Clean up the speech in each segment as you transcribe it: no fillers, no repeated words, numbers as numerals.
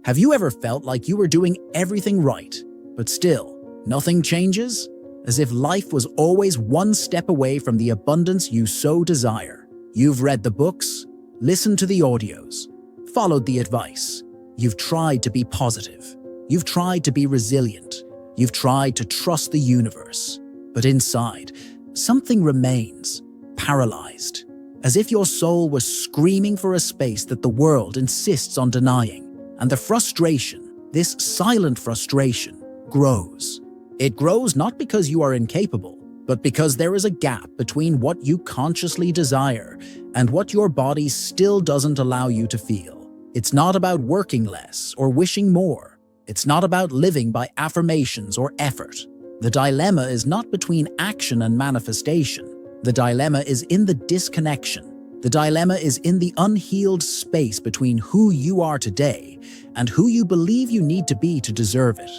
Have you ever felt like you were doing everything right, but still, nothing changes? As if life was always one step away from the abundance you so desire. You've read the books, listened to the audios, followed the advice. You've tried to be positive. You've tried to be resilient. You've tried to trust the universe. But inside, something remains, paralyzed, as if your soul was screaming for a space that the world insists on denying. And the frustration, this silent frustration, grows. It grows not because you are incapable, but because there is a gap between what you consciously desire and what your body still doesn't allow you to feel. It's not about working less or wishing more. It's not about living by affirmations or effort. The dilemma is not between action and manifestation. The dilemma is in the disconnection. The dilemma is in the unhealed space between who you are today and who you believe you need to be to deserve it.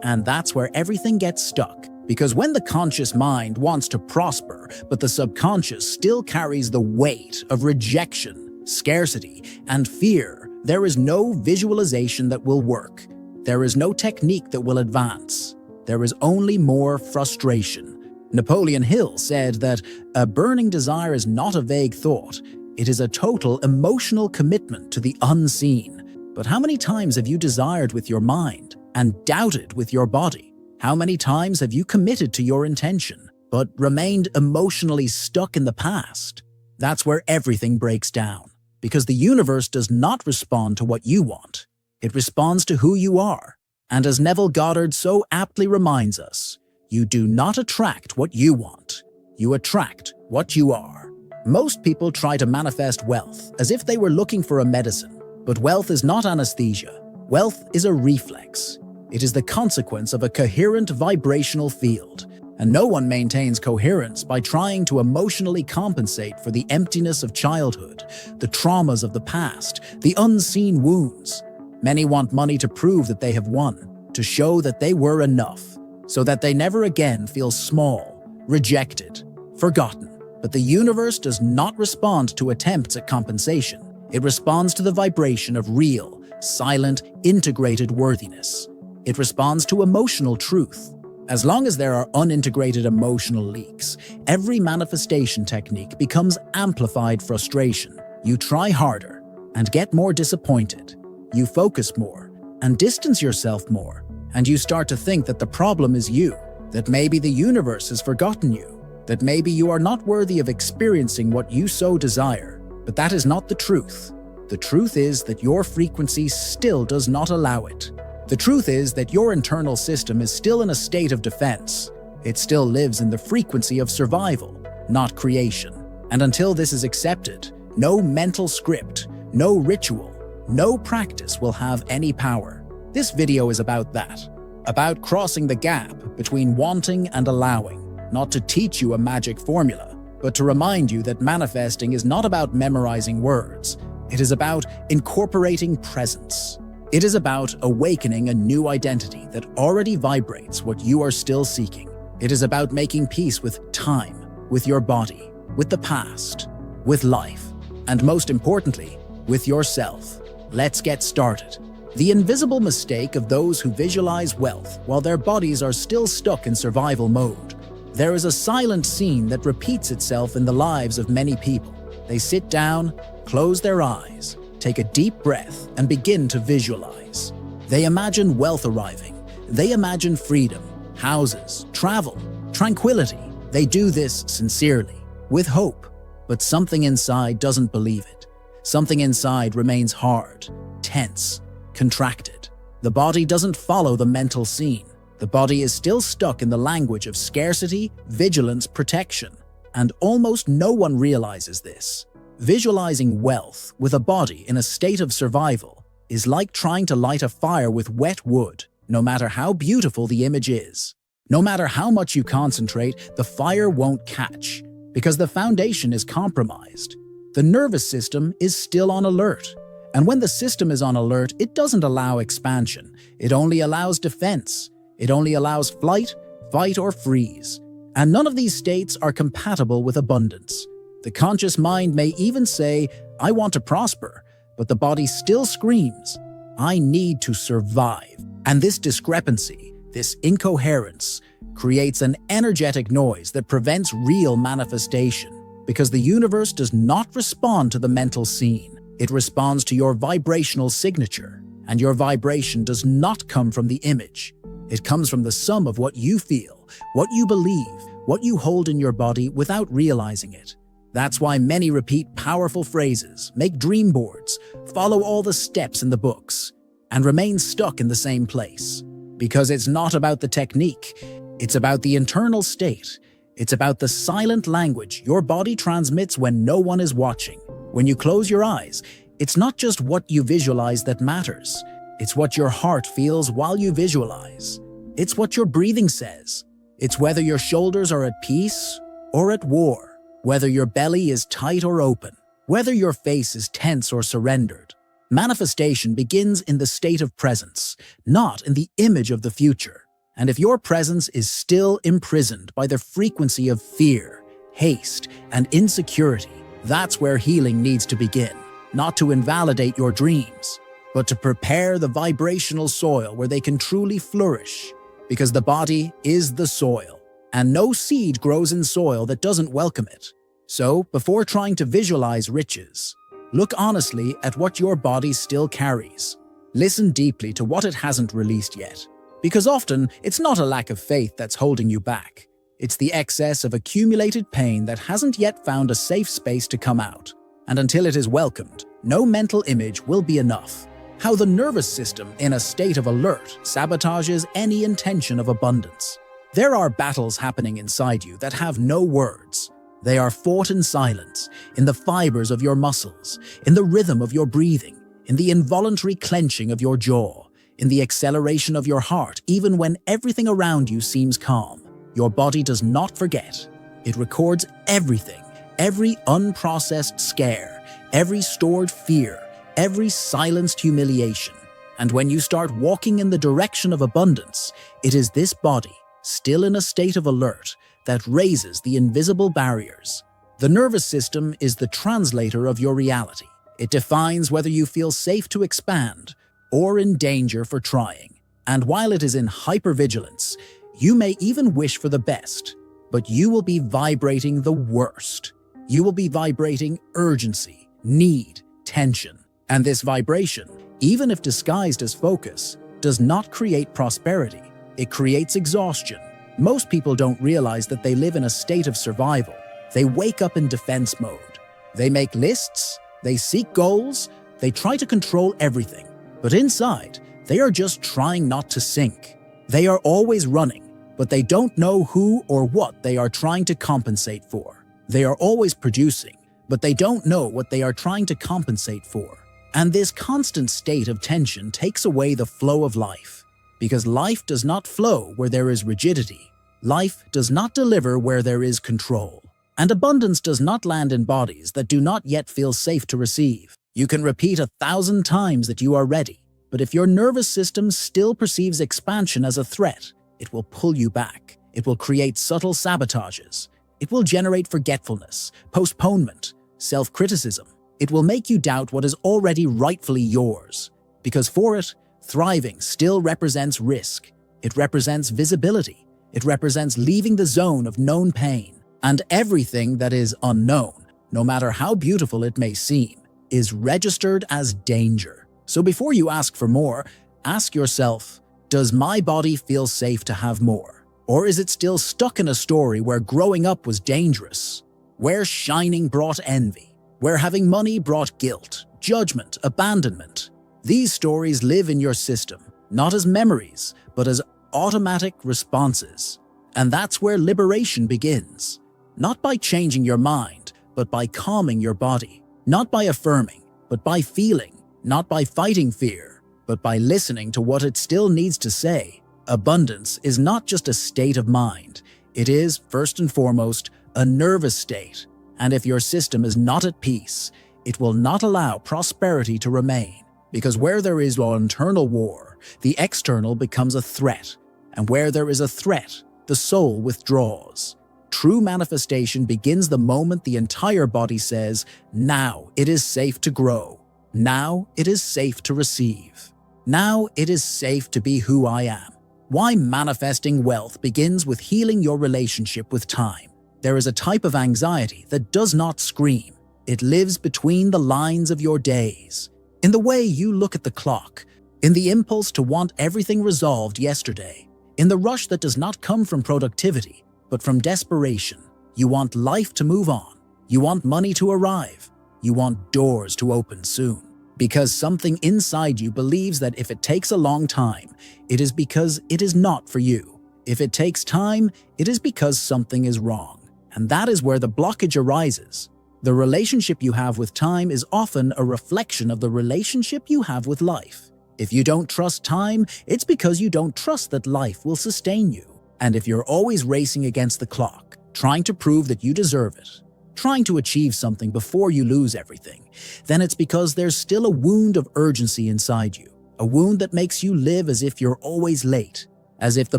And that's where everything gets stuck. Because when the conscious mind wants to prosper, but the subconscious still carries the weight of rejection, scarcity, and fear, there is no visualization that will work. There is no technique that will advance. There is only more frustration. Napoleon Hill said that a burning desire is not a vague thought. It is a total emotional commitment to the unseen. But how many times have you desired with your mind and doubted with your body? How many times have you committed to your intention, but remained emotionally stuck in the past? That's where everything breaks down, because the universe does not respond to what you want. It responds to who you are. And as Neville Goddard so aptly reminds us, you do not attract what you want. You attract what you are. Most people try to manifest wealth as if they were looking for a medicine, but wealth is not anesthesia. Wealth is a reflex. It is the consequence of a coherent vibrational field, and no one maintains coherence by trying to emotionally compensate for the emptiness of childhood, the traumas of the past, the unseen wounds. Many want money to prove that they have won, to show that they were enough, so that they never again feel small, rejected, forgotten. But the universe does not respond to attempts at compensation. It responds to the vibration of real, silent, integrated worthiness. It responds to emotional truth. As long as there are unintegrated emotional leaks, every manifestation technique becomes amplified frustration. You try harder and get more disappointed. You focus more and distance yourself more. And you start to think that the problem is you, that maybe the universe has forgotten you, that maybe you are not worthy of experiencing what you so desire. But that is not the truth. The truth is that your frequency still does not allow it. The truth is that your internal system is still in a state of defense. It still lives in the frequency of survival, not creation. And until this is accepted, no mental script, no ritual, no practice will have any power. This video is about that, about crossing the gap between wanting and allowing, not to teach you a magic formula, but to remind you that manifesting is not about memorizing words. It is about incorporating presence. It is about awakening a new identity that already vibrates what you are still seeking. It is about making peace with time, with your body, with the past, with life, and most importantly, with yourself. Let's get started. The invisible mistake of those who visualize wealth while their bodies are still stuck in survival mode. There is a silent scene that repeats itself in the lives of many people. They sit down, close their eyes, take a deep breath, and begin to visualize. They imagine wealth arriving. They imagine freedom, houses, travel, tranquility. They do this sincerely, with hope. But something inside doesn't believe it. Something inside remains hard, tense, contracted. The body doesn't follow the mental scene. The body is still stuck in the language of scarcity, vigilance, protection. And almost no one realizes this. Visualizing wealth with a body in a state of survival is like trying to light a fire with wet wood, no matter how beautiful the image is. No matter how much you concentrate, the fire won't catch, because the foundation is compromised. The nervous system is still on alert. And when the system is on alert, it doesn't allow expansion. It only allows defense. It only allows flight, fight, or freeze. And none of these states are compatible with abundance. The conscious mind may even say, I want to prosper, but the body still screams, I need to survive. And this discrepancy, this incoherence, creates an energetic noise that prevents real manifestation. Because the universe does not respond to the mental scene. It responds to your vibrational signature. And your vibration does not come from the image. It comes from the sum of what you feel, what you believe, what you hold in your body without realizing it. That's why many repeat powerful phrases, make dream boards, follow all the steps in the books, and remain stuck in the same place. Because it's not about the technique, it's about the internal state. It's about the silent language your body transmits when no one is watching. When you close your eyes, it's not just what you visualize that matters. It's what your heart feels while you visualize. It's what your breathing says. It's whether your shoulders are at peace or at war, whether your belly is tight or open, whether your face is tense or surrendered. Manifestation begins in the state of presence, not in the image of the future. And if your presence is still imprisoned by the frequency of fear, haste, and insecurity, that's where healing needs to begin. Not to invalidate your dreams, but to prepare the vibrational soil where they can truly flourish. Because the body is the soil, and no seed grows in soil that doesn't welcome it. So, before trying to visualize riches, look honestly at what your body still carries. Listen deeply to what it hasn't released yet. Because often, it's not a lack of faith that's holding you back. It's the excess of accumulated pain that hasn't yet found a safe space to come out. And until it is welcomed, no mental image will be enough. How the nervous system, in a state of alert, sabotages any intention of abundance. There are battles happening inside you that have no words. They are fought in silence, in the fibers of your muscles, in the rhythm of your breathing, in the involuntary clenching of your jaw, in the acceleration of your heart, even when everything around you seems calm. Your body does not forget. It records everything, every unprocessed scare, every stored fear, every silenced humiliation. And when you start walking in the direction of abundance, it is this body, still in a state of alert, that raises the invisible barriers. The nervous system is the translator of your reality. It defines whether you feel safe to expand or in danger for trying. And while it is in hypervigilance, you may even wish for the best, but you will be vibrating the worst. You will be vibrating urgency, need, tension. And this vibration, even if disguised as focus, does not create prosperity. It creates exhaustion. Most people don't realize that they live in a state of survival. They wake up in defense mode. They make lists, they seek goals, they try to control everything. But inside, they are just trying not to sink. They are always running, but they don't know who or what they are trying to compensate for. They are always producing, but they don't know what they are trying to compensate for. And this constant state of tension takes away the flow of life. Because life does not flow where there is rigidity. Life does not deliver where there is control. And abundance does not land in bodies that do not yet feel safe to receive. You can repeat 1,000 times that you are ready, but if your nervous system still perceives expansion as a threat, it will pull you back. It will create subtle sabotages. It will generate forgetfulness, postponement, self-criticism. It will make you doubt what is already rightfully yours. Because for it, thriving still represents risk. It represents visibility. It represents leaving the zone of known pain. And everything that is unknown, no matter how beautiful it may seem, is registered as danger. So before you ask for more, ask yourself, does my body feel safe to have more? Or is it still stuck in a story where growing up was dangerous? Where shining brought envy? Where having money brought guilt, judgment, abandonment? These stories live in your system, not as memories, but as automatic responses. And that's where liberation begins. Not by changing your mind, but by calming your body. Not by affirming, but by feeling. Not by fighting fear, but by listening to what it still needs to say. Abundance is not just a state of mind. It is, first and foremost, a nervous state. And if your system is not at peace, it will not allow prosperity to remain. Because where there is an internal war, the external becomes a threat. And where there is a threat, the soul withdraws. True manifestation begins the moment the entire body says, now it is safe to grow. Now it is safe to receive. Now it is safe to be who I am. Why manifesting wealth begins with healing your relationship with time. There is a type of anxiety that does not scream. It lives between the lines of your days. In the way you look at the clock, in the impulse to want everything resolved yesterday, in the rush that does not come from productivity, but from desperation. You want life to move on. You want money to arrive. You want doors to open soon. Because something inside you believes that if it takes a long time, it is because it is not for you. If it takes time, it is because something is wrong. And that is where the blockage arises. The relationship you have with time is often a reflection of the relationship you have with life. If you don't trust time, it's because you don't trust that life will sustain you. And if you're always racing against the clock, trying to prove that you deserve it, trying to achieve something before you lose everything, then it's because there's still a wound of urgency inside you, a wound that makes you live as if you're always late, as if the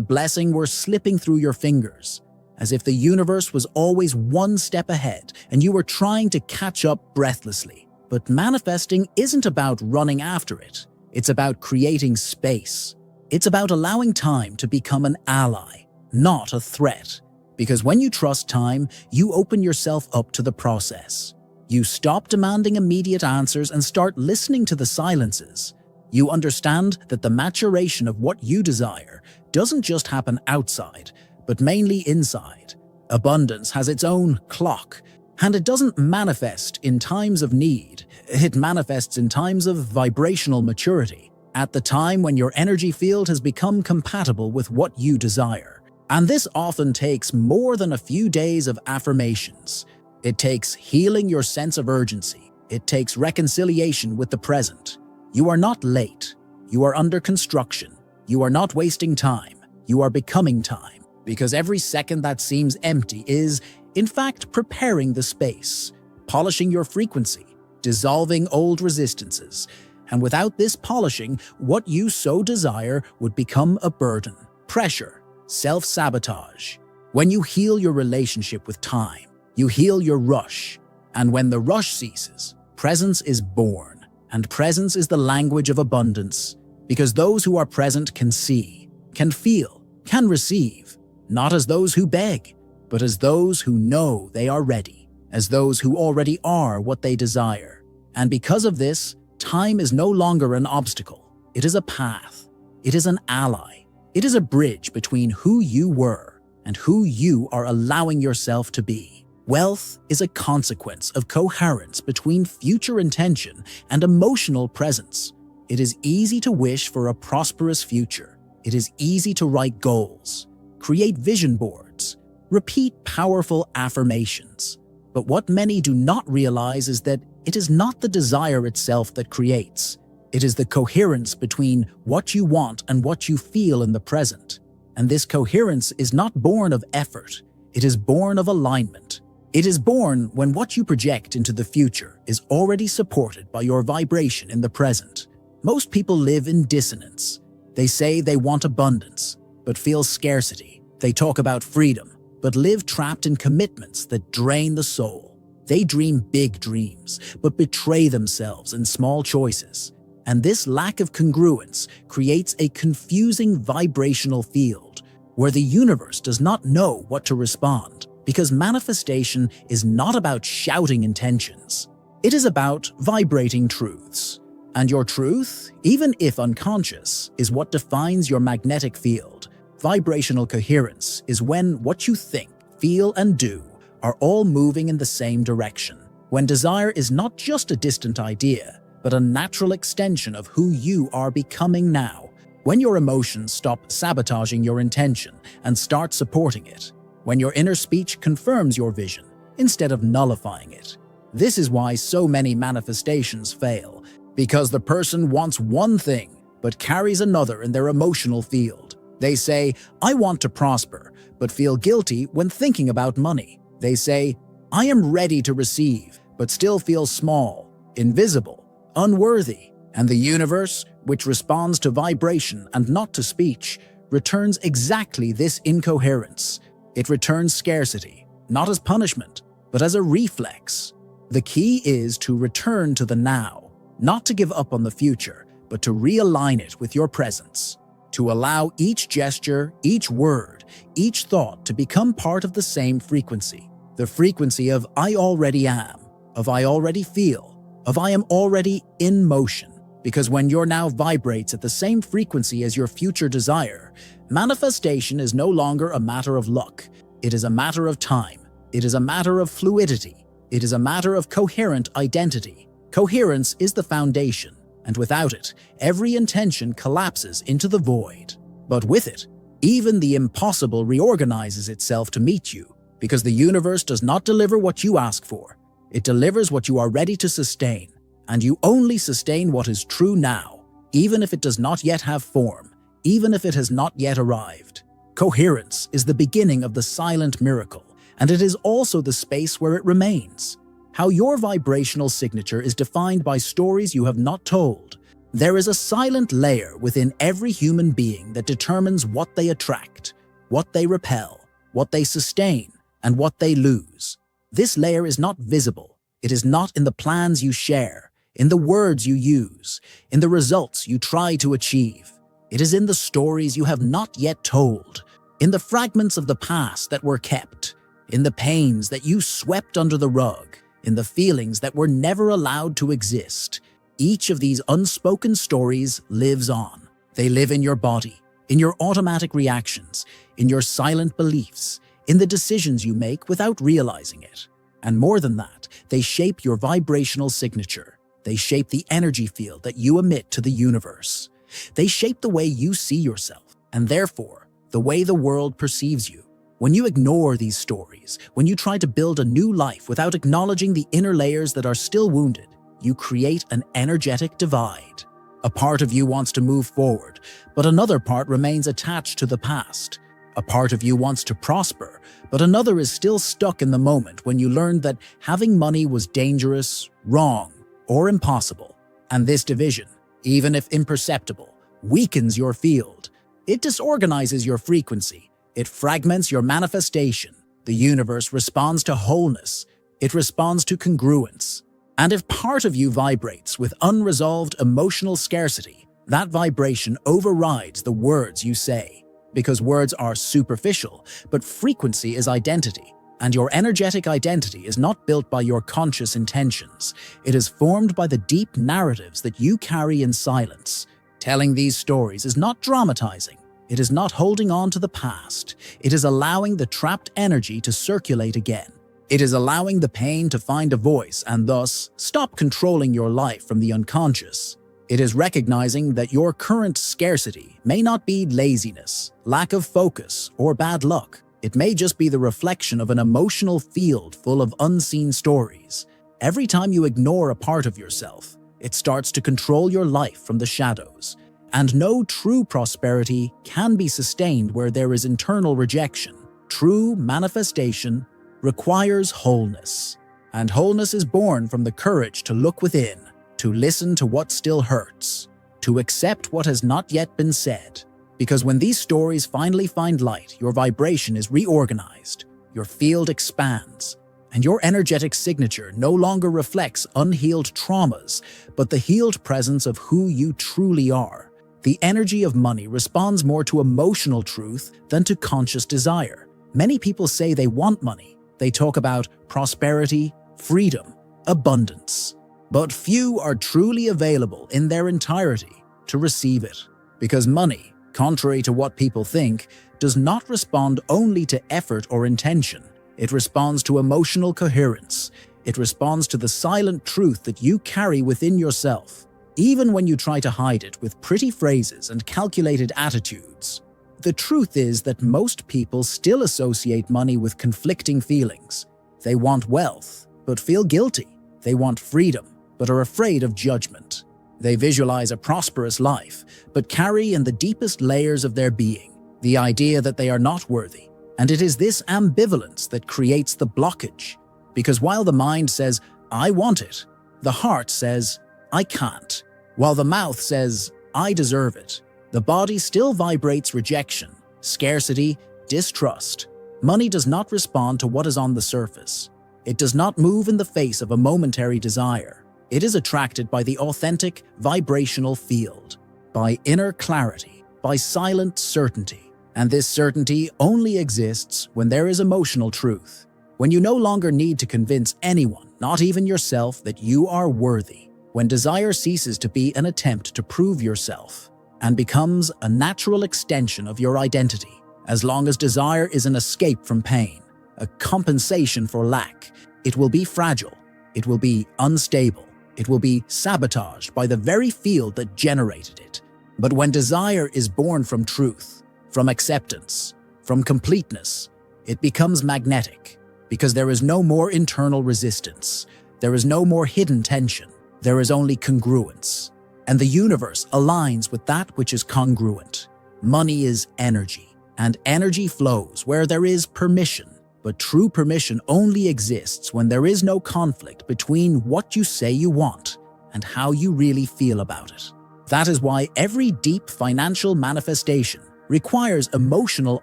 blessing were slipping through your fingers, as if the universe was always one step ahead and you were trying to catch up breathlessly. But manifesting isn't about running after it. It's about creating space. It's about allowing time to become an ally, not a threat. Because when you trust time, you open yourself up to the process. You stop demanding immediate answers and start listening to the silences. You understand that the maturation of what you desire doesn't just happen outside, but mainly inside. Abundance has its own clock, and it doesn't manifest in times of need. It manifests in times of vibrational maturity, at the time when your energy field has become compatible with what you desire. And this often takes more than a few days of affirmations. It takes healing your sense of urgency. It takes reconciliation with the present. You are not late. You are under construction. You are not wasting time. You are becoming time. Because every second that seems empty is, in fact, preparing the space, polishing your frequency, dissolving old resistances. And without this polishing, what you so desire would become a burden, pressure, self-sabotage. When you heal your relationship with time, you heal your rush. And when the rush ceases, presence is born. And presence is the language of abundance. Because those who are present can see, can feel, can receive. Not as those who beg, but as those who know they are ready. As those who already are what they desire. And because of this, time is no longer an obstacle. It is a path. It is an ally. It is a bridge between who you were and who you are allowing yourself to be. Wealth is a consequence of coherence between future intention and emotional presence. It is easy to wish for a prosperous future. It is easy to write goals, create vision boards, repeat powerful affirmations. But what many do not realize is that it is not the desire itself that creates. It is the coherence between what you want and what you feel in the present. And this coherence is not born of effort. It is born of alignment. It is born when what you project into the future is already supported by your vibration in the present. Most people live in dissonance. They say they want abundance, but feel scarcity. They talk about freedom, but live trapped in commitments that drain the soul. They dream big dreams, but betray themselves in small choices. And this lack of congruence creates a confusing vibrational field where the universe does not know what to respond, because manifestation is not about shouting intentions. It is about vibrating truths. And your truth, even if unconscious, is what defines your magnetic field. Vibrational coherence is when what you think, feel, and do are all moving in the same direction. When desire is not just a distant idea, but a natural extension of who you are becoming now. When your emotions stop sabotaging your intention and start supporting it. When your inner speech confirms your vision instead of nullifying it. This is why so many manifestations fail, because the person wants one thing but carries another in their emotional field. They say, "I want to prosper," but feel guilty when thinking about money. They say, "I am ready to receive," but still feel small, invisible, unworthy. And the universe, which responds to vibration and not to speech, returns exactly this incoherence. It returns scarcity, not as punishment, but as a reflex. The key is to return to the now, not to give up on the future, but to realign it with your presence, to allow each gesture, each word, each thought to become part of the same frequency, the frequency of I already am, of I already feel, of I am already in motion. Because when your now vibrates at the same frequency as your future desire, manifestation is no longer a matter of luck. It is a matter of time. It is a matter of fluidity. It is a matter of coherent identity. Coherence is the foundation, and without it, every intention collapses into the void. But with it, even the impossible reorganizes itself to meet you, because the universe does not deliver what you ask for. It delivers what you are ready to sustain. And you only sustain what is true now, even if it does not yet have form, even if it has not yet arrived. Coherence is the beginning of the silent miracle, and it is also the space where it remains. How your vibrational signature is defined by stories you have not told. There is a silent layer within every human being that determines what they attract, what they repel, what they sustain, and what they lose. This layer is not visible. It is not in the plans you share, in the words you use, in the results you try to achieve. It is in the stories you have not yet told, in the fragments of the past that were kept, in the pains that you swept under the rug, in the feelings that were never allowed to exist. Each of these unspoken stories lives on. They live in your body, in your automatic reactions, in your silent beliefs, in the decisions you make without realizing it. And more than that, they shape your vibrational signature. They shape the energy field that you emit to the universe. They shape the way you see yourself, and therefore, the way the world perceives you. When you ignore these stories, when you try to build a new life without acknowledging the inner layers that are still wounded, you create an energetic divide. A part of you wants to move forward, but another part remains attached to the past. A part of you wants to prosper, but another is still stuck in the moment when you learned that having money was dangerous, wrong, or impossible. And this division, even if imperceptible, weakens your field. It disorganizes your frequency. It fragments your manifestation. The universe responds to wholeness. It responds to congruence. And if part of you vibrates with unresolved emotional scarcity, that vibration overrides the words you say. Because words are superficial, but frequency is identity. And your energetic identity is not built by your conscious intentions. It is formed by the deep narratives that you carry in silence. Telling these stories is not dramatizing. It is not holding on to the past. It is allowing the trapped energy to circulate again. It is allowing the pain to find a voice and thus stop controlling your life from the unconscious. It is recognizing that your current scarcity may not be laziness, lack of focus, or bad luck. It may just be the reflection of an emotional field full of unseen stories. Every time you ignore a part of yourself, it starts to control your life from the shadows. And no true prosperity can be sustained where there is internal rejection. True manifestation requires wholeness. And wholeness is born from the courage to look within, to listen to what still hurts, to accept what has not yet been said. Because when these stories finally find light, your vibration is reorganized, your field expands, and your energetic signature no longer reflects unhealed traumas, but the healed presence of who you truly are. The energy of money responds more to emotional truth than to conscious desire. Many people say they want money. They talk about prosperity, freedom, abundance. But few are truly available in their entirety to receive it. Because money, contrary to what people think, does not respond only to effort or intention. It responds to emotional coherence. It responds to the silent truth that you carry within yourself, even when you try to hide it with pretty phrases and calculated attitudes. The truth is that most people still associate money with conflicting feelings. They want wealth, but feel guilty. They want freedom, but are afraid of judgment. They visualize a prosperous life, but carry in the deepest layers of their being the idea that they are not worthy. And it is this ambivalence that creates the blockage. Because while the mind says, I want it, the heart says, I can't. While the mouth says, I deserve it, the body still vibrates rejection, scarcity, distrust. Money does not respond to what is on the surface. It does not move in the face of a momentary desire. It is attracted by the authentic vibrational field, by inner clarity, by silent certainty. And this certainty only exists when there is emotional truth, when you no longer need to convince anyone, not even yourself, that you are worthy, when desire ceases to be an attempt to prove yourself and becomes a natural extension of your identity. As long as desire is an escape from pain, a compensation for lack, it will be fragile, it will be unstable, it will be sabotaged by the very field that generated it. But when desire is born from truth, from acceptance, from completeness, it becomes magnetic, because there is no more internal resistance, there is no more hidden tension, there is only congruence. And the universe aligns with that which is congruent. Money is energy, and energy flows where there is permission. But true permission only exists when there is no conflict between what you say you want and how you really feel about it. That is why every deep financial manifestation requires emotional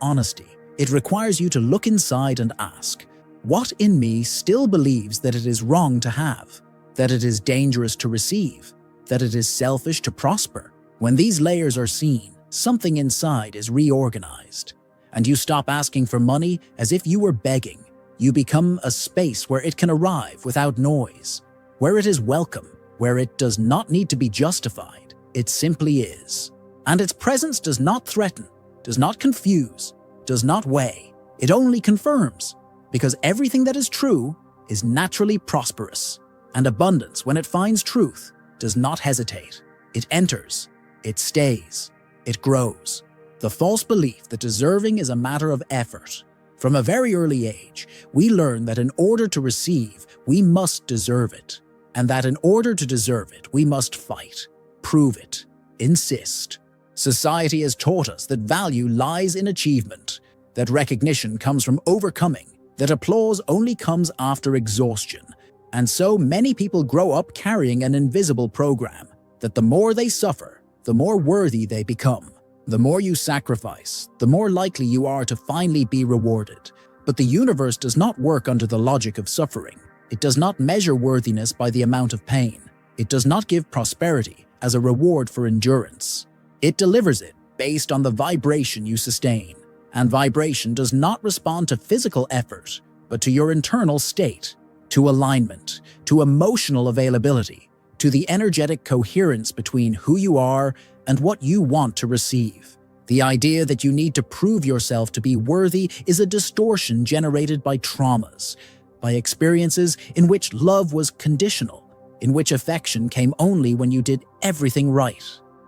honesty. It requires you to look inside and ask, what in me still believes that it is wrong to have, that it is dangerous to receive, that it is selfish to prosper? When these layers are seen, something inside is reorganized. And you stop asking for money as if you were begging. You become a space where it can arrive without noise, where it is welcome, where it does not need to be justified. It simply is. And its presence does not threaten, does not confuse, does not weigh. It only confirms, because everything that is true is naturally prosperous. And abundance, when it finds truth, does not hesitate. It enters, it stays, it grows. The false belief that deserving is a matter of effort. From a very early age, we learn that in order to receive, we must deserve it. And that in order to deserve it, we must fight, prove it, insist. Society has taught us that value lies in achievement, that recognition comes from overcoming, that applause only comes after exhaustion. And so many people grow up carrying an invisible program, that the more they suffer, the more worthy they become. The more you sacrifice, the more likely you are to finally be rewarded. But the universe does not work under the logic of suffering. It does not measure worthiness by the amount of pain. It does not give prosperity as a reward for endurance. It delivers it based on the vibration you sustain. And vibration does not respond to physical effort, but to your internal state, to alignment, to emotional availability, to the energetic coherence between who you are and what you want to receive. The idea that you need to prove yourself to be worthy is a distortion generated by traumas, by experiences in which love was conditional, in which affection came only when you did everything right,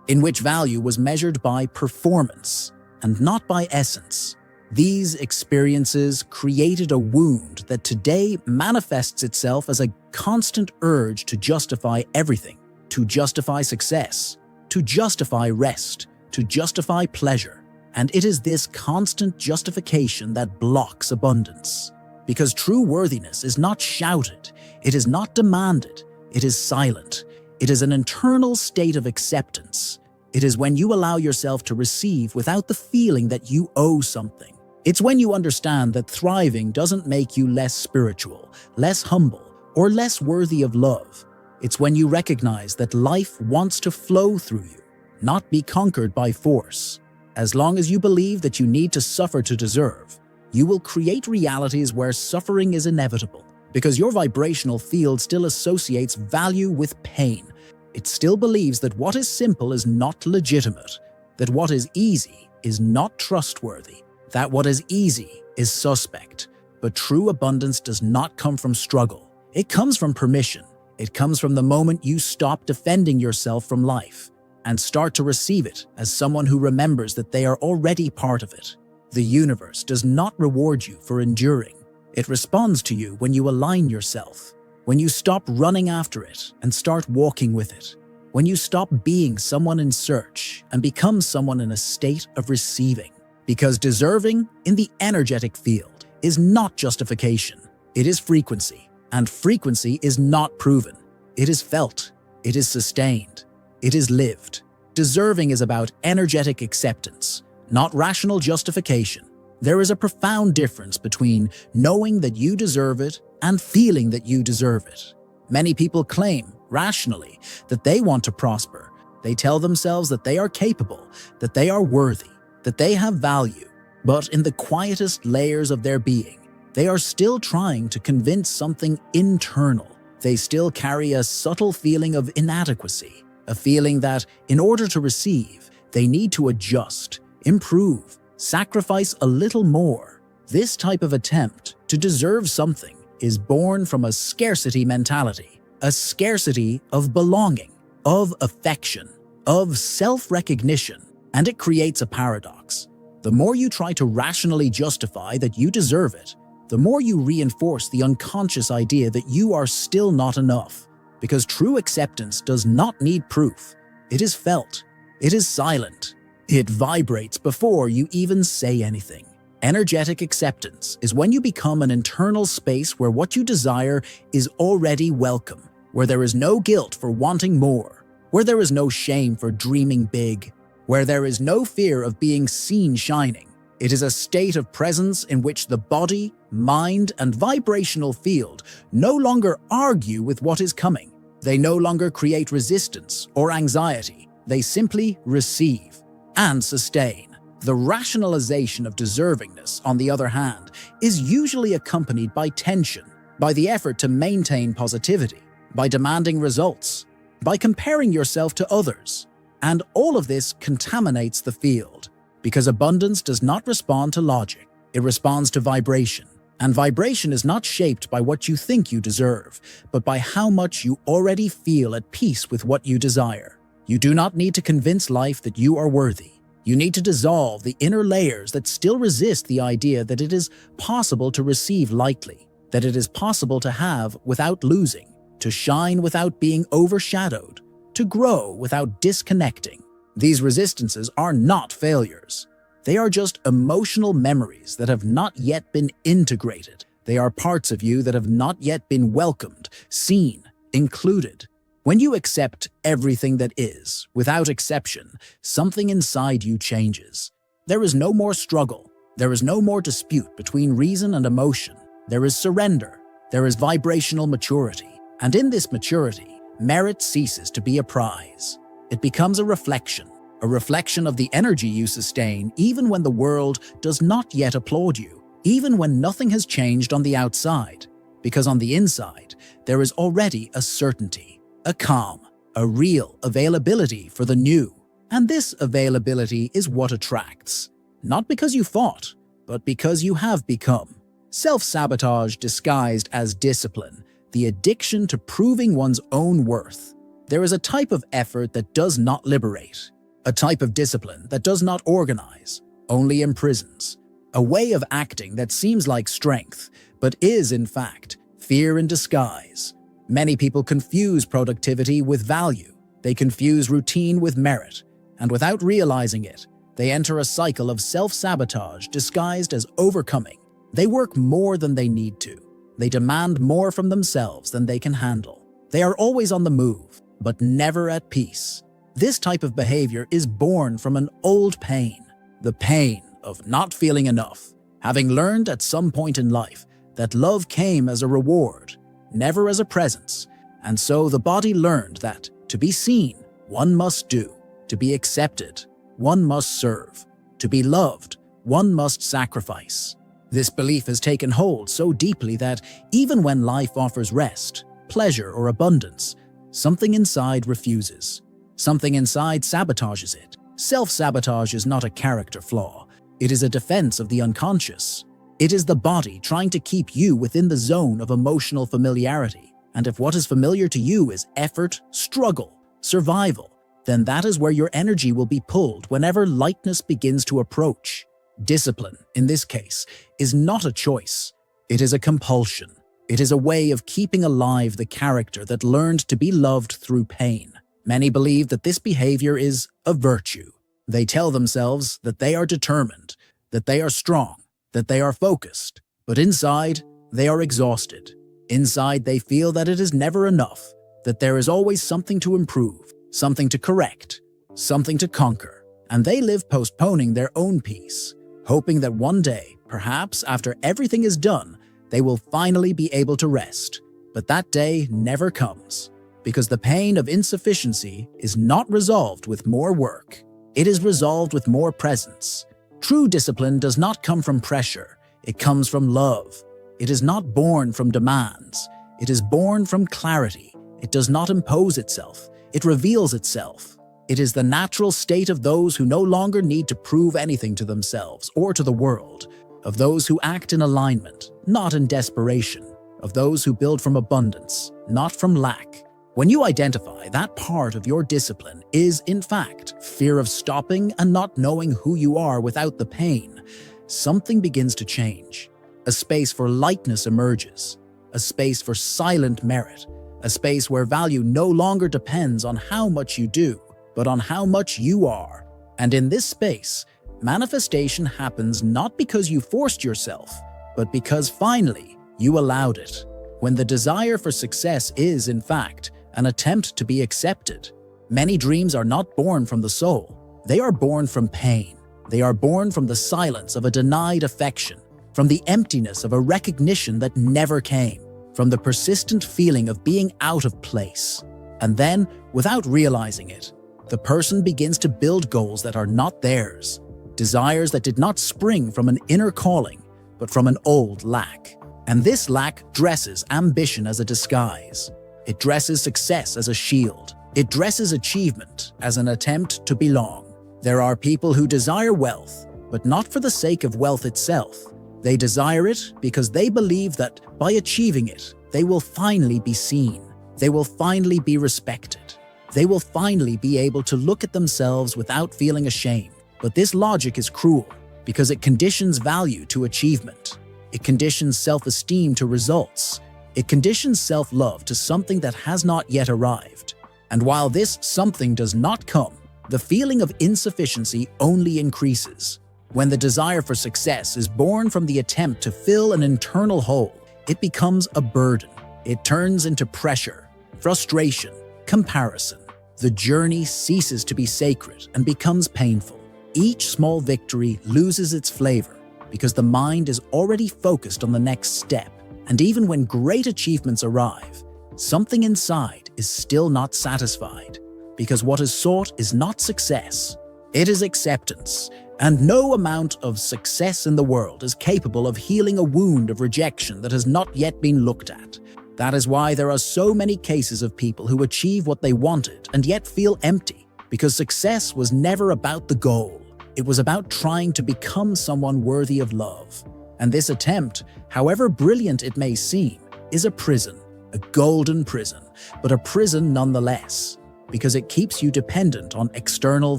in which value was measured by performance and not by essence. These experiences created a wound that today manifests itself as a constant urge to justify everything, to justify success, to justify rest, to justify pleasure. And it is this constant justification that blocks abundance. Because true worthiness is not shouted, it is not demanded, it is silent. It is an internal state of acceptance. It is when you allow yourself to receive without the feeling that you owe something. It's when you understand that thriving doesn't make you less spiritual, less humble, or less worthy of love. It's when you recognize that life wants to flow through you, not be conquered by force. As long as you believe that you need to suffer to deserve, you will create realities where suffering is inevitable, because your vibrational field still associates value with pain. It still believes that what is simple is not legitimate, that what is easy is not trustworthy, that what is easy is suspect. But true abundance does not come from struggle. It comes from permission. It comes from the moment you stop defending yourself from life and start to receive it as someone who remembers that they are already part of it. The universe does not reward you for enduring. It responds to you when you align yourself, when you stop running after it and start walking with it, when you stop being someone in search and become someone in a state of receiving. Because deserving in the energetic field is not justification, it is frequency. And frequency is not proven. It is felt. It is sustained. It is lived. Deserving is about energetic acceptance, not rational justification. There is a profound difference between knowing that you deserve it and feeling that you deserve it. Many people claim rationally, that they want to prosper. They tell themselves that they are capable, that they are worthy, that they have value. But in the quietest layers of their being, they are still trying to convince something internal. They still carry a subtle feeling of inadequacy, a feeling that, in order to receive, they need to adjust, improve, sacrifice a little more. This type of attempt to deserve something is born from a scarcity mentality, a scarcity of belonging, of affection, of self-recognition, and it creates a paradox. The more you try to rationally justify that you deserve it, the more you reinforce the unconscious idea that you are still not enough. Because true acceptance does not need proof. It is felt. It is silent. It vibrates before you even say anything. Energetic acceptance is when you become an internal space where what you desire is already welcome, where there is no guilt for wanting more, where there is no shame for dreaming big, where there is no fear of being seen shining. It is a state of presence in which the body, mind, and vibrational field no longer argue with what is coming. They no longer create resistance or anxiety. They simply receive and sustain. The rationalization of deservingness, on the other hand, is usually accompanied by tension, by the effort to maintain positivity, by demanding results, by comparing yourself to others. And all of this contaminates the field, because abundance does not respond to logic. It responds to vibration. And vibration is not shaped by what you think you deserve, but by how much you already feel at peace with what you desire. You do not need to convince life that you are worthy. You need to dissolve the inner layers that still resist the idea that it is possible to receive lightly, that it is possible to have without losing, to shine without being overshadowed, to grow without disconnecting. These resistances are not failures. They are just emotional memories that have not yet been integrated. They are parts of you that have not yet been welcomed, seen, included. When you accept everything that is, without exception, something inside you changes. There is no more struggle. There is no more dispute between reason and emotion. There is surrender. There is vibrational maturity. And in this maturity, merit ceases to be a prize. It becomes a reflection of the energy you sustain even when the world does not yet applaud you, even when nothing has changed on the outside. Because on the inside, there is already a certainty, a calm, a real availability for the new. And this availability is what attracts. Not because you fought, but because you have become. Self-sabotage disguised as discipline, the addiction to proving one's own worth. There is a type of effort that does not liberate, a type of discipline that does not organize, only imprisons, a way of acting that seems like strength, but is, in fact, fear in disguise. Many people confuse productivity with value. They confuse routine with merit, and without realizing it, they enter a cycle of self-sabotage disguised as overcoming. They work more than they need to. They demand more from themselves than they can handle. They are always on the move, but never at peace. This type of behavior is born from an old pain, the pain of not feeling enough, having learned at some point in life that love came as a reward, never as a presence, and so the body learned that to be seen, one must do, to be accepted, one must serve, to be loved, one must sacrifice. This belief has taken hold so deeply that even when life offers rest, pleasure, or abundance, something inside refuses. Something inside sabotages it. Self-sabotage is not a character flaw. It is a defense of the unconscious. It is the body trying to keep you within the zone of emotional familiarity. And if what is familiar to you is effort, struggle, survival, then that is where your energy will be pulled whenever lightness begins to approach. Discipline, in this case, is not a choice. It is a compulsion. It is a way of keeping alive the character that learned to be loved through pain. Many believe that this behavior is a virtue. They tell themselves that they are determined, that they are strong, that they are focused, but inside, they are exhausted. Inside, they feel that it is never enough, that there is always something to improve, something to correct, something to conquer, and they live postponing their own peace, hoping that one day, perhaps after everything is done, they will finally be able to rest. But that day never comes. because the pain of insufficiency is not resolved with more work. It is resolved with more presence. True discipline does not come from pressure. It comes from love. It is not born from demands. It is born from clarity. It does not impose itself. It reveals itself. It is the natural state of those who no longer need to prove anything to themselves or to the world, of those who act in alignment, not in desperation, of those who build from abundance, not from lack. When you identify that part of your discipline is, in fact, fear of stopping and not knowing who you are without the pain, something begins to change. A space for lightness emerges, a space for silent merit, a space where value no longer depends on how much you do, but on how much you are. And in this space, manifestation happens not because you forced yourself, but because finally you allowed it. When the desire for success is, in fact, an attempt to be accepted, many dreams are not born from the soul. They are born from pain. They are born from the silence of a denied affection, from the emptiness of a recognition that never came, from the persistent feeling of being out of place. And then, without realizing it, the person begins to build goals that are not theirs, desires that did not spring from an inner calling, but from an old lack. And this lack dresses ambition as a disguise. It dresses success as a shield. It dresses achievement as an attempt to belong. There are people who desire wealth, but not for the sake of wealth itself. They desire it because they believe that by achieving it, they will finally be seen. They will finally be respected. They will finally be able to look at themselves without feeling ashamed. But this logic is cruel because it conditions value to achievement. It conditions self-esteem to results. It conditions self-love to something that has not yet arrived. And while this something does not come, the feeling of insufficiency only increases. When the desire for success is born from the attempt to fill an internal hole, it becomes a burden. It turns into pressure, frustration, comparison. The journey ceases to be sacred and becomes painful. Each small victory loses its flavor because the mind is already focused on the next step. And even when great achievements arrive, something inside is still not satisfied because what is sought is not success. It is acceptance. And no amount of success in the world is capable of healing a wound of rejection that has not yet been looked at. That is why there are so many cases of people who achieve what they wanted and yet feel empty, because success was never about the goal. It was about trying to become someone worthy of love. And this attempt, however brilliant it may seem, is a prison, a golden prison, but a prison nonetheless, because it keeps you dependent on external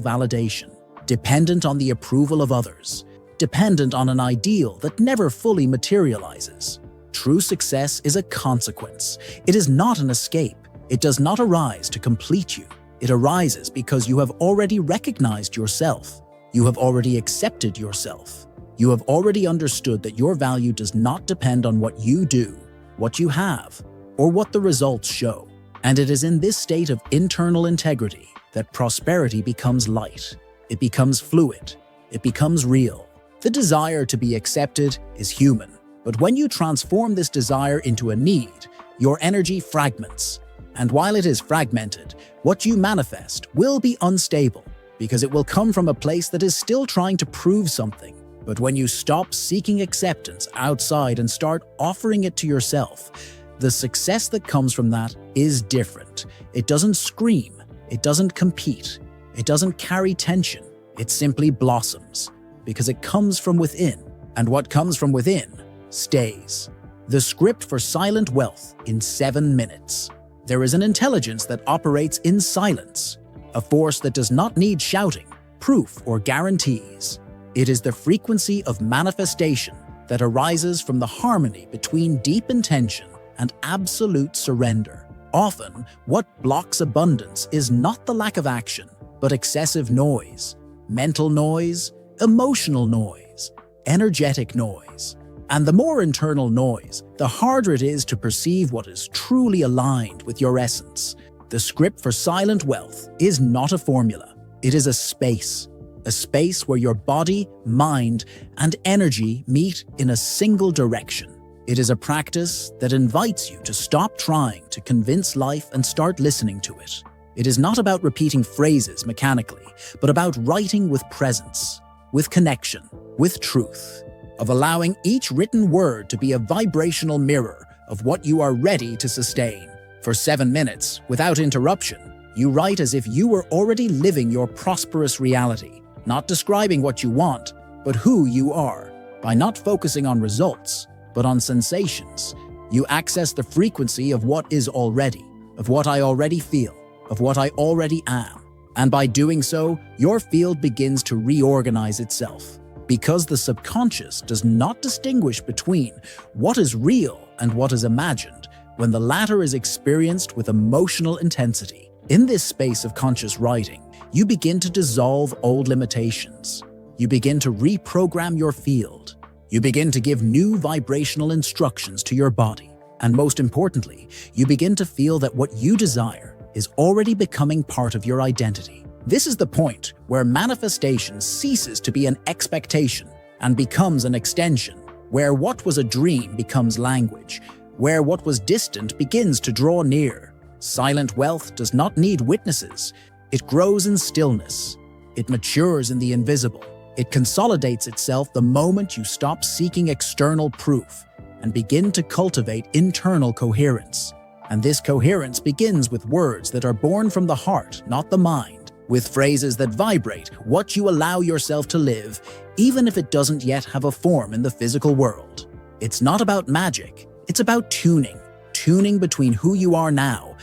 validation, dependent on the approval of others, dependent on an ideal that never fully materializes. True success is a consequence. It is not an escape. It does not arise to complete you. It arises because you have already recognized yourself. You have already accepted yourself. You have already understood that your value does not depend on what you do, what you have, or what the results show. And it is in this state of internal integrity that prosperity becomes light. It becomes fluid. It becomes real. The desire to be accepted is human. But when you transform this desire into a need, your energy fragments. And while it is fragmented, what you manifest will be unstable because it will come from a place that is still trying to prove something. But when you stop seeking acceptance outside and start offering it to yourself, the success that comes from that is different. It doesn't scream. It doesn't compete. It doesn't carry tension. It simply blossoms because it comes from within. And what comes from within stays. The script for silent wealth in 7 minutes. There is an intelligence that operates in silence, a force that does not need shouting, proof, or guarantees. It is the frequency of manifestation that arises from the harmony between deep intention and absolute surrender. Often, what blocks abundance is not the lack of action, but excessive noise, mental noise, emotional noise, energetic noise. And the more internal noise, the harder it is to perceive what is truly aligned with your essence. The script for silent wealth is not a formula. It is a space where your body, mind, and energy meet in a single direction. It is a practice that invites you to stop trying to convince life and start listening to it. It is not about repeating phrases mechanically, but about writing with presence, with connection, with truth, of allowing each written word to be a vibrational mirror of what you are ready to sustain. For 7 minutes, without interruption, you write as if you were already living your prosperous reality, not describing what you want, but who you are. By not focusing on results, but on sensations, you access the frequency of what is already, of what I already feel, of what I already am. And by doing so, your field begins to reorganize itself. Because the subconscious does not distinguish between what is real and what is imagined when the latter is experienced with emotional intensity. In this space of conscious writing, you begin to dissolve old limitations. You begin to reprogram your field. You begin to give new vibrational instructions to your body. And most importantly, you begin to feel that what you desire is already becoming part of your identity. This is the point where manifestation ceases to be an expectation and becomes an extension, where what was a dream becomes language, where what was distant begins to draw near. Silent wealth does not need witnesses. It grows in stillness. It matures in the invisible. It consolidates itself the moment you stop seeking external proof and begin to cultivate internal coherence. And this coherence begins with words that are born from the heart, not the mind, with phrases that vibrate what you allow yourself to live, even if it doesn't yet have a form in the physical world. It's not about magic, it's about tuning between who you are now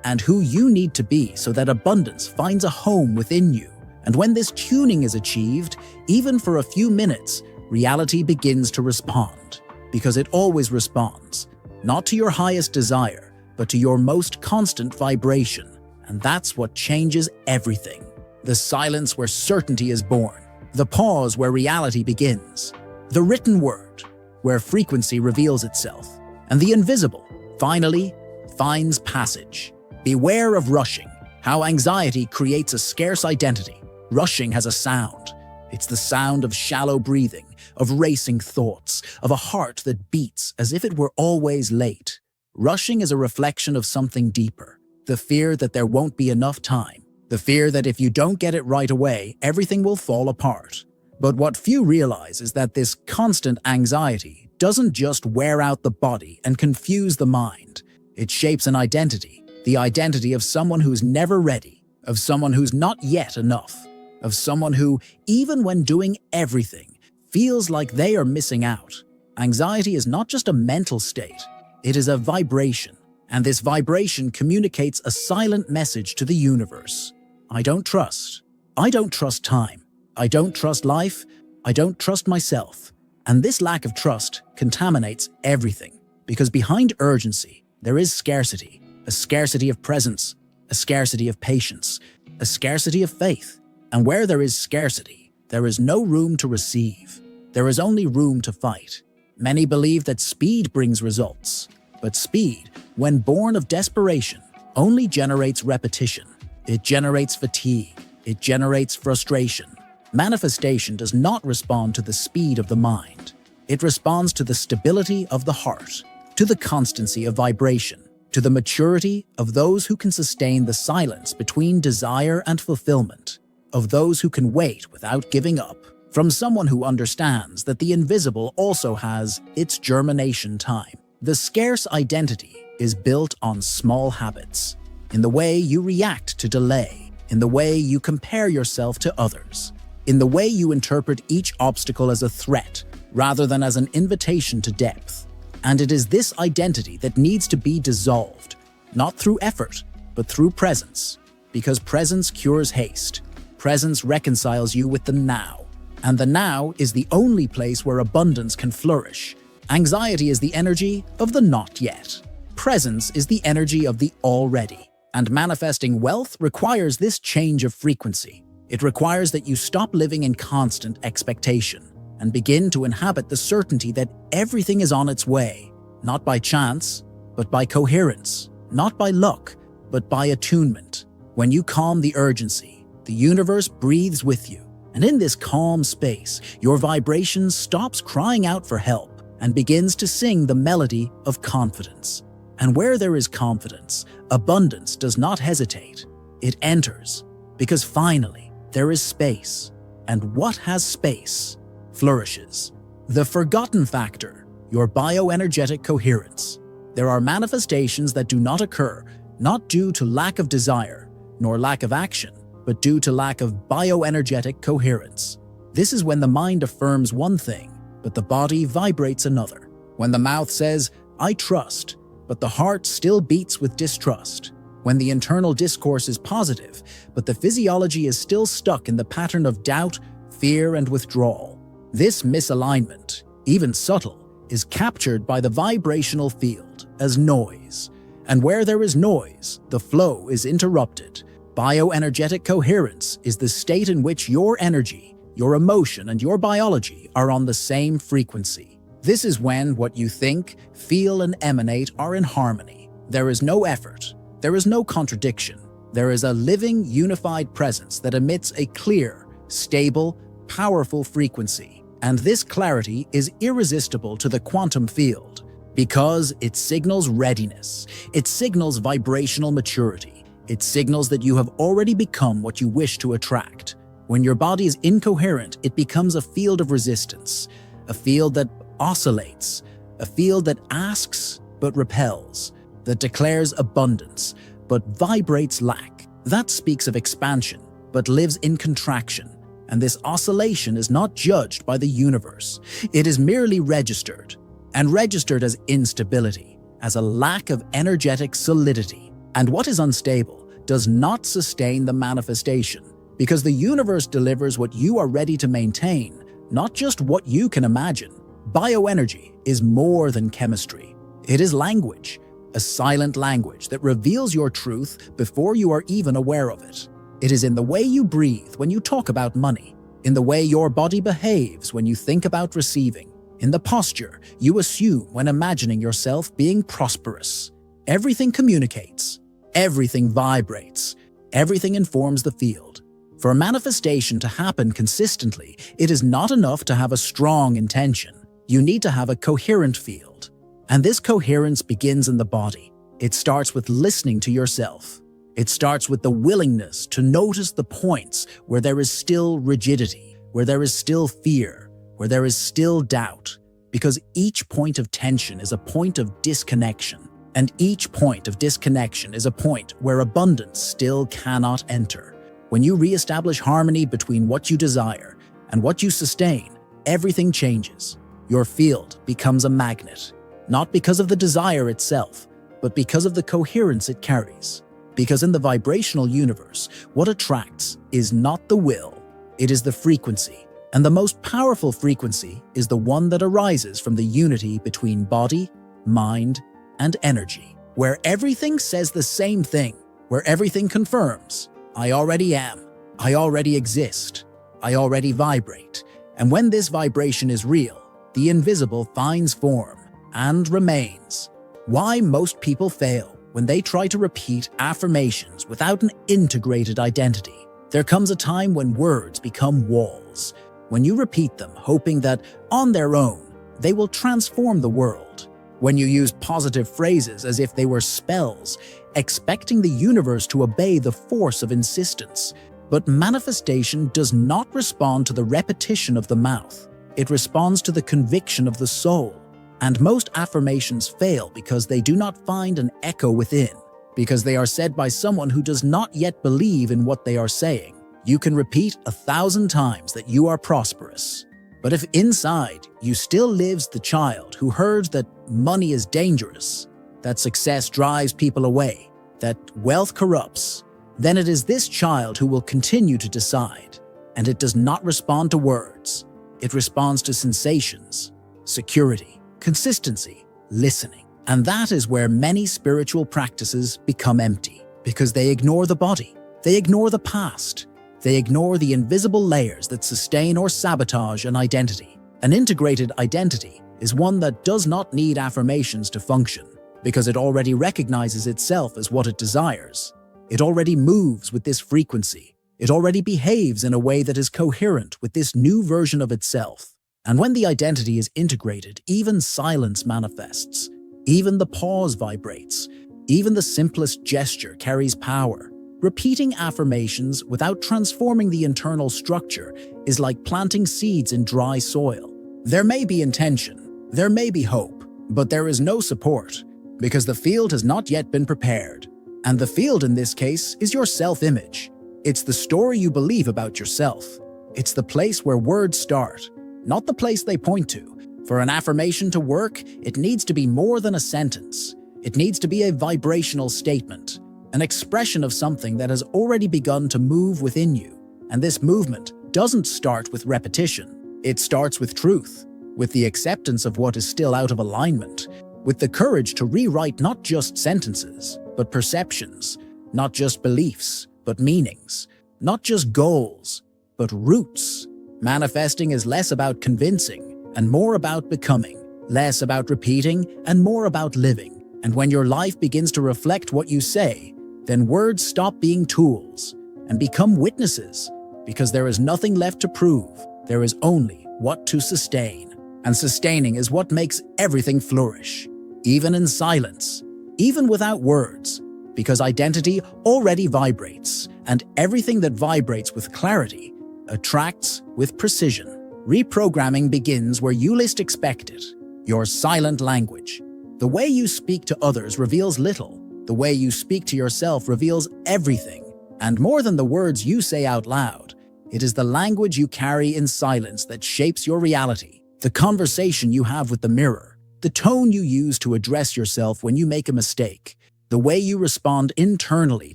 and who you need to be so that abundance finds a home within you. And when this tuning is achieved, even for a few minutes, reality begins to respond, because it always responds, not to your highest desire, but to your most constant vibration. And that's what changes everything. The silence where certainty is born, the pause where reality begins, the written word where frequency reveals itself, and the invisible, finally, finds passage. Beware of rushing, how anxiety creates a scarce identity. Rushing has a sound. It's the sound of shallow breathing, of racing thoughts, of a heart that beats as if it were always late. Rushing is a reflection of something deeper, the fear that there won't be enough time, the fear that if you don't get it right away, everything will fall apart. But what few realize is that this constant anxiety doesn't just wear out the body and confuse the mind. It shapes an identity, the identity of someone who's never ready, of someone who's not yet enough, of someone who, even when doing everything, feels like they are missing out. Anxiety is not just a mental state, it is a vibration, and this vibration communicates a silent message to the universe. I don't trust. I don't trust time. I don't trust life. I don't trust myself. And this lack of trust contaminates everything, because behind urgency, there is scarcity, a scarcity of presence, a scarcity of patience, a scarcity of faith. And where there is scarcity, there is no room to receive. There is only room to fight. Many believe that speed brings results, but speed, when born of desperation, only generates repetition. It generates fatigue. It generates frustration. Manifestation does not respond to the speed of the mind. It responds to the stability of the heart, to the constancy of vibration, to the maturity of those who can sustain the silence between desire and fulfillment, of those who can wait without giving up, from someone who understands that the invisible also has its germination time. The scarce identity is built on small habits, in the way you react to delay, in the way you compare yourself to others, in the way you interpret each obstacle as a threat rather than as an invitation to depth. And it is this identity that needs to be dissolved, not through effort, but through presence, because presence cures haste. Presence reconciles you with the now, and the now is the only place where abundance can flourish. Anxiety is the energy of the not yet. Presence is the energy of the already. And manifesting wealth requires this change of frequency. It requires that you stop living in constant expectation and begin to inhabit the certainty that everything is on its way, not by chance, but by coherence, not by luck, but by attunement. When you calm the urgency, the universe breathes with you. And in this calm space, your vibration stops crying out for help and begins to sing the melody of confidence. And where there is confidence, abundance does not hesitate. It enters, because finally there is space. And what has space flourishes. The forgotten factor, your bioenergetic coherence. There are manifestations that do not occur, not due to lack of desire, nor lack of action, but due to lack of bioenergetic coherence. This is when the mind affirms one thing, but the body vibrates another. When the mouth says, "I trust," but the heart still beats with distrust. When the internal discourse is positive, but the physiology is still stuck in the pattern of doubt, fear, and withdrawal. This misalignment, even subtle, is captured by the vibrational field as noise. And where there is noise, the flow is interrupted. Bioenergetic coherence is the state in which your energy, your emotion, and your biology are on the same frequency. This is when what you think, feel, and emanate are in harmony. There is no effort. There is no contradiction. There is a living, unified presence that emits a clear, stable, powerful frequency. And this clarity is irresistible to the quantum field because it signals readiness. It signals vibrational maturity. It signals that you have already become what you wish to attract. When your body is incoherent, it becomes a field of resistance, a field that oscillates, a field that asks but repels, that declares abundance but vibrates lack. That speaks of expansion but lives in contraction. And this oscillation is not judged by the universe. It is merely registered, and registered as instability, as a lack of energetic solidity. And what is unstable does not sustain the manifestation, because the universe delivers what you are ready to maintain, not just what you can imagine. Bioenergy is more than chemistry. It is language, a silent language that reveals your truth before you are even aware of it. It is in the way you breathe when you talk about money, in the way your body behaves when you think about receiving, in the posture you assume when imagining yourself being prosperous. Everything communicates, everything vibrates, everything informs the field. For a manifestation to happen consistently, it is not enough to have a strong intention. You need to have a coherent field. And this coherence begins in the body. It starts with listening to yourself. It starts with the willingness to notice the points where there is still rigidity, where there is still fear, where there is still doubt, because each point of tension is a point of disconnection, and each point of disconnection is a point where abundance still cannot enter. When you reestablish harmony between what you desire and what you sustain, everything changes. Your field becomes a magnet, not because of the desire itself, but because of the coherence it carries. Because in the vibrational universe, what attracts is not the will, it is the frequency. And the most powerful frequency is the one that arises from the unity between body, mind, and energy, where everything says the same thing, where everything confirms, I already am, I already exist, I already vibrate. And when this vibration is real, the invisible finds form and remains. Why most people fail when they try to repeat affirmations without an integrated identity. There comes a time when words become walls, when you repeat them hoping that, on their own, they will transform the world. When you use positive phrases as if they were spells, expecting the universe to obey the force of insistence. But manifestation does not respond to the repetition of the mouth. It responds to the conviction of the soul. And most affirmations fail because they do not find an echo within, because they are said by someone who does not yet believe in what they are saying. You can repeat 1,000 times that you are prosperous, but if inside you still lives the child who heard that money is dangerous, that success drives people away, that wealth corrupts, then it is this child who will continue to decide, and it does not respond to words. It responds to sensations, security, consistency, listening. And that is where many spiritual practices become empty, because they ignore the body, they ignore the past, they ignore the invisible layers that sustain or sabotage an identity. An integrated identity is one that does not need affirmations to function, because it already recognizes itself as what it desires. It already moves with this frequency. It already behaves in a way that is coherent with this new version of itself. And when the identity is integrated, even silence manifests. Even the pause vibrates. Even the simplest gesture carries power. Repeating affirmations without transforming the internal structure is like planting seeds in dry soil. There may be intention, there may be hope, but there is no support, because the field has not yet been prepared. And the field in this case is your self-image. It's the story you believe about yourself. It's the place where words start, not the place they point to. For an affirmation to work, it needs to be more than a sentence. It needs to be a vibrational statement, an expression of something that has already begun to move within you. And this movement doesn't start with repetition. It starts with truth, with the acceptance of what is still out of alignment, with the courage to rewrite not just sentences, but perceptions, not just beliefs, but meanings, not just goals, but roots. Manifesting is less about convincing and more about becoming, less about repeating and more about living. And when your life begins to reflect what you say, then words stop being tools and become witnesses, because there is nothing left to prove. There is only what to sustain. And sustaining is what makes everything flourish, even in silence, even without words, because identity already vibrates, and everything that vibrates with clarity attracts with precision. Reprogramming begins where you least expect it, your silent language. The way you speak to others reveals little. The way you speak to yourself reveals everything. And more than the words you say out loud, it is the language you carry in silence that shapes your reality. The conversation you have with the mirror, the tone you use to address yourself when you make a mistake, the way you respond internally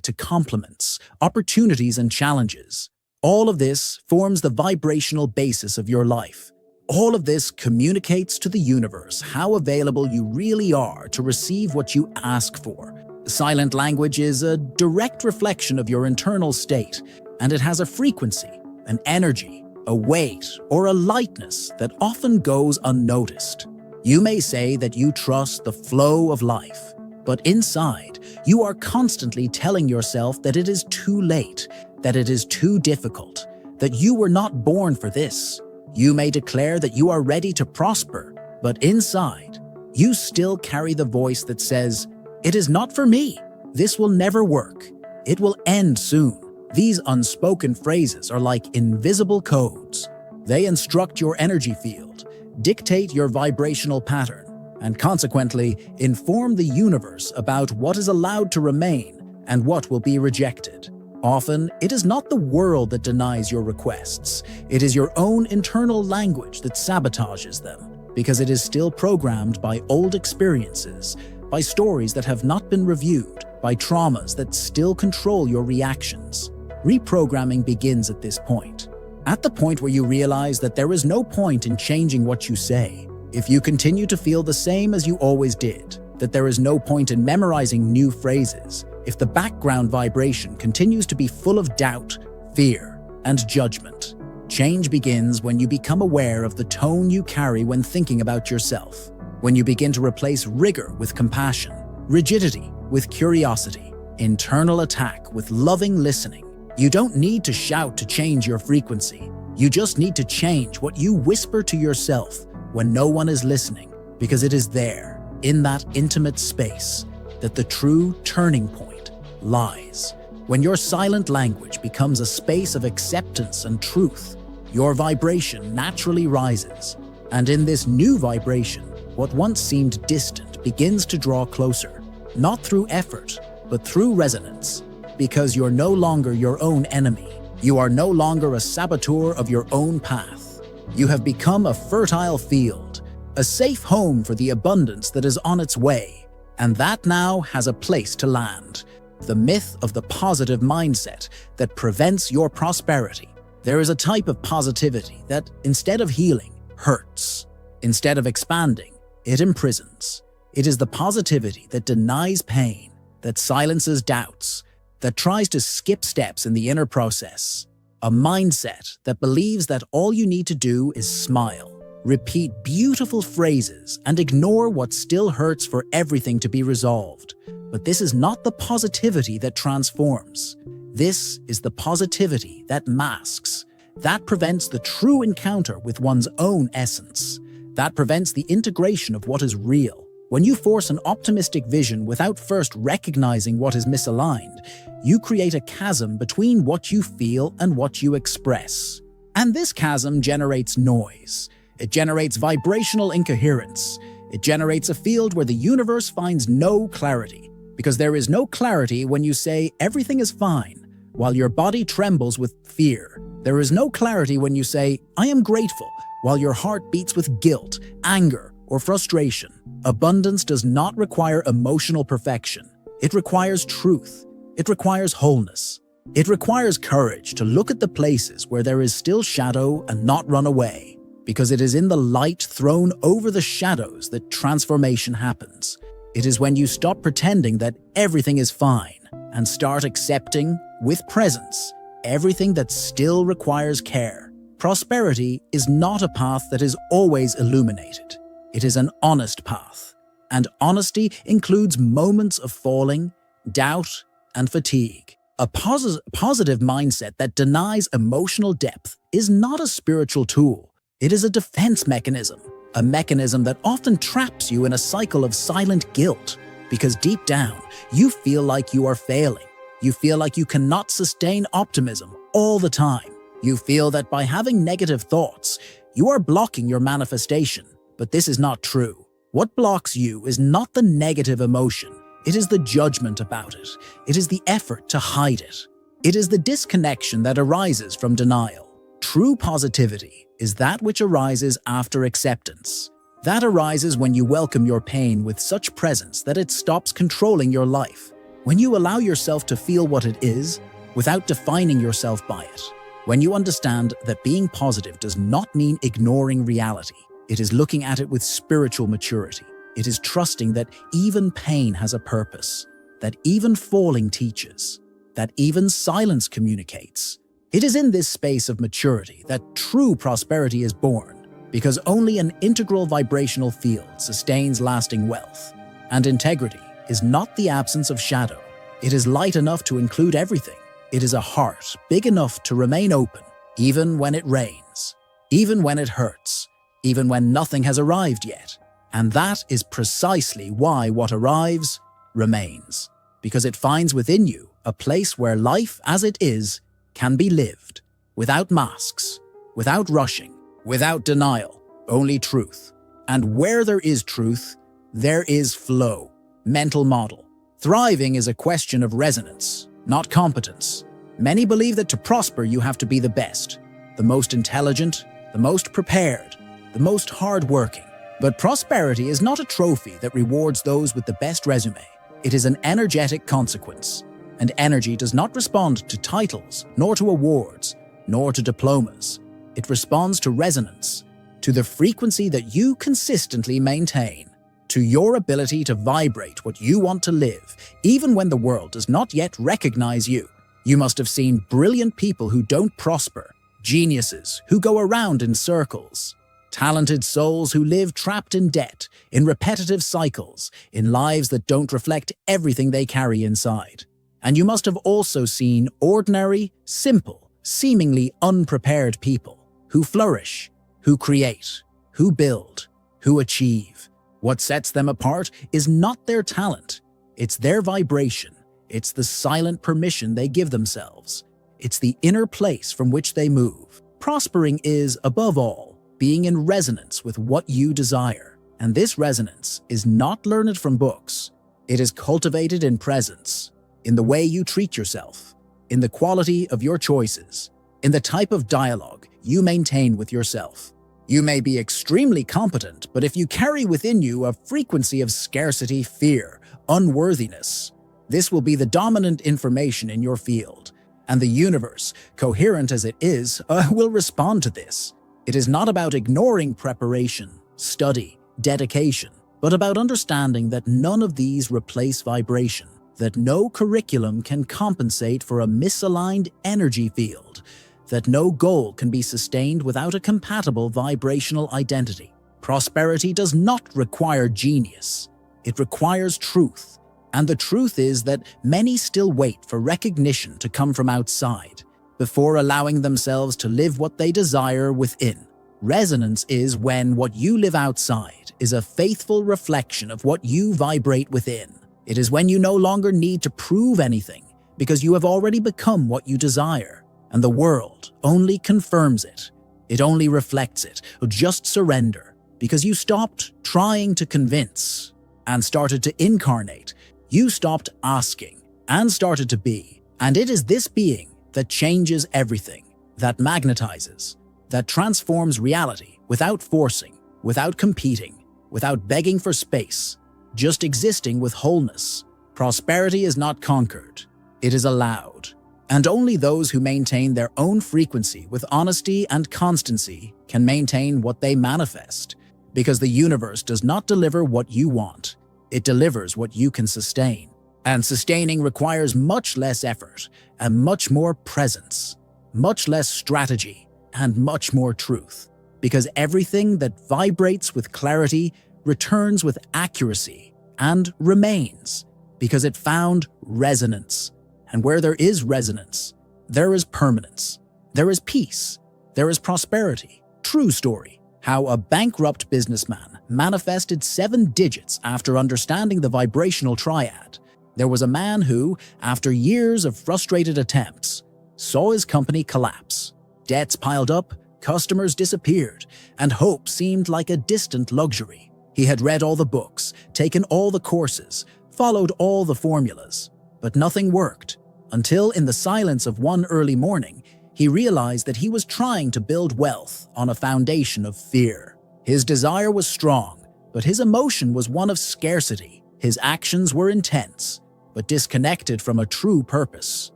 to compliments, opportunities, and challenges. All of this forms the vibrational basis of your life. All of this communicates to the universe how available you really are to receive what you ask for. Silent language is a direct reflection of your internal state, and it has a frequency, an energy, a weight, or a lightness that often goes unnoticed. You may say that you trust the flow of life, but inside, you are constantly telling yourself that it is too late, that it is too difficult, that you were not born for this. You may declare that you are ready to prosper, but inside, you still carry the voice that says, "It is not for me. This will never work. It will end soon." These unspoken phrases are like invisible codes. They instruct your energy field, dictate your vibrational pattern, and consequently inform the universe about what is allowed to remain and what will be rejected. Often, it is not the world that denies your requests. It is your own internal language that sabotages them, because it is still programmed by old experiences, by stories that have not been reviewed, by traumas that still control your reactions. Reprogramming begins at this point. At the point where you realize that there is no point in changing what you say. If you continue to feel the same as you always did, that there is no point in memorizing new phrases, if the background vibration continues to be full of doubt, fear, and judgment. Change begins when you become aware of the tone you carry when thinking about yourself, when you begin to replace rigor with compassion, rigidity with curiosity, internal attack with loving listening. You don't need to shout to change your frequency. You just need to change what you whisper to yourself when no one is listening, because it is there, in that intimate space, that the true turning point lies. When your silent language becomes a space of acceptance and truth, your vibration naturally rises. And in this new vibration, what once seemed distant begins to draw closer, not through effort, but through resonance. Because you're no longer your own enemy. You are no longer a saboteur of your own path. You have become a fertile field, a safe home for the abundance that is on its way. And that now has a place to land. The myth of the positive mindset that prevents your prosperity. There is a type of positivity that, instead of healing, hurts. Instead of expanding, it imprisons. It is the positivity that denies pain, that silences doubts, that tries to skip steps in the inner process. A mindset that believes that all you need to do is smile, repeat beautiful phrases, and ignore what still hurts for everything to be resolved. But this is not the positivity that transforms. This is the positivity that masks. That prevents the true encounter with one's own essence. That prevents the integration of what is real. When you force an optimistic vision without first recognizing what is misaligned, you create a chasm between what you feel and what you express. And this chasm generates noise. It generates vibrational incoherence. It generates a field where the universe finds no clarity. Because there is no clarity when you say everything is fine, while your body trembles with fear. There is no clarity when you say, I am grateful, while your heart beats with guilt, anger, or frustration. Abundance does not require emotional perfection. It requires truth. It requires wholeness. It requires courage to look at the places where there is still shadow and not run away, because it is in the light thrown over the shadows that transformation happens. It is when you stop pretending that everything is fine and start accepting, with presence, everything that still requires care. Prosperity is not a path that is always illuminated. It is an honest path, and honesty includes moments of falling, doubt, and fatigue. A positive mindset that denies emotional depth is not a spiritual tool. It is a defense mechanism, a mechanism that often traps you in a cycle of silent guilt, because deep down, you feel like you are failing. You feel like you cannot sustain optimism all the time. You feel that by having negative thoughts, you are blocking your manifestation. But this is not true. What blocks you is not the negative emotion. It is the judgment about it. It is the effort to hide it. It is the disconnection that arises from denial. True positivity is that which arises after acceptance. That arises when you welcome your pain with such presence that it stops controlling your life. When you allow yourself to feel what it is without defining yourself by it. When you understand that being positive does not mean ignoring reality. It is looking at it with spiritual maturity. It is trusting that even pain has a purpose, that even falling teaches, that even silence communicates. It is in this space of maturity that true prosperity is born, because only an integral vibrational field sustains lasting wealth. And integrity is not the absence of shadow. It is light enough to include everything. It is a heart big enough to remain open, even when it rains, even when it hurts, even when nothing has arrived yet. And that is precisely why what arrives remains, because it finds within you a place where life as it is can be lived, without masks, without rushing, without denial, only truth. And where there is truth, there is flow. Mental model. Thriving is a question of resonance, not competence. Many believe that to prosper you have to be the best, the most intelligent, the most prepared, the most hardworking. But prosperity is not a trophy that rewards those with the best resume. It is an energetic consequence. And energy does not respond to titles, nor to awards, nor to diplomas. It responds to resonance, to the frequency that you consistently maintain, to your ability to vibrate what you want to live, even when the world does not yet recognize you. You must have seen brilliant people who don't prosper, geniuses who go around in circles, talented souls who live trapped in debt, in repetitive cycles, in lives that don't reflect everything they carry inside. And you must have also seen ordinary, simple, seemingly unprepared people who flourish, who create, who build, who achieve. What sets them apart is not their talent, it's their vibration. It's the silent permission they give themselves. It's the inner place from which they move. Prospering is, above all, being in resonance with what you desire. And this resonance is not learned from books. It is cultivated in presence, in the way you treat yourself, in the quality of your choices, in the type of dialogue you maintain with yourself. You may be extremely competent, but if you carry within you a frequency of scarcity, fear, unworthiness, this will be the dominant information in your field, and the universe, coherent as it is, will respond to this. It is not about ignoring preparation, study, dedication, but about understanding that none of these replace vibration, that no curriculum can compensate for a misaligned energy field, that no goal can be sustained without a compatible vibrational identity. Prosperity does not require genius. It requires truth. And the truth is that many still wait for recognition to come from outside. before allowing themselves to live what they desire within. Resonance is when what you live outside is a faithful reflection of what you vibrate within. It is when you no longer need to prove anything because you have already become what you desire, and the world only confirms it. It only reflects it. Just surrender, because you stopped trying to convince and started to incarnate. You stopped asking and started to be. And it is this being that changes everything, that magnetizes, that transforms reality without forcing, without competing, without begging for space, just existing with wholeness. Prosperity is not conquered, it is allowed. And only those who maintain their own frequency with honesty and constancy can maintain what they manifest, because the universe does not deliver what you want, it delivers what you can sustain. And sustaining requires much less effort and much more presence, much less strategy and much more truth, because everything that vibrates with clarity returns with accuracy and remains, because it found resonance. And where there is resonance, there is permanence, there is peace, there is prosperity. True story, how a bankrupt businessman manifested 7 digits after understanding the vibrational triad. There was a man who, after years of frustrated attempts, saw his company collapse. Debts piled up, customers disappeared, and hope seemed like a distant luxury. He had read all the books, taken all the courses, followed all the formulas, but nothing worked, until in the silence of one early morning, he realized that he was trying to build wealth on a foundation of fear. His desire was strong, but his emotion was one of scarcity. His actions were intense, but disconnected from a true purpose.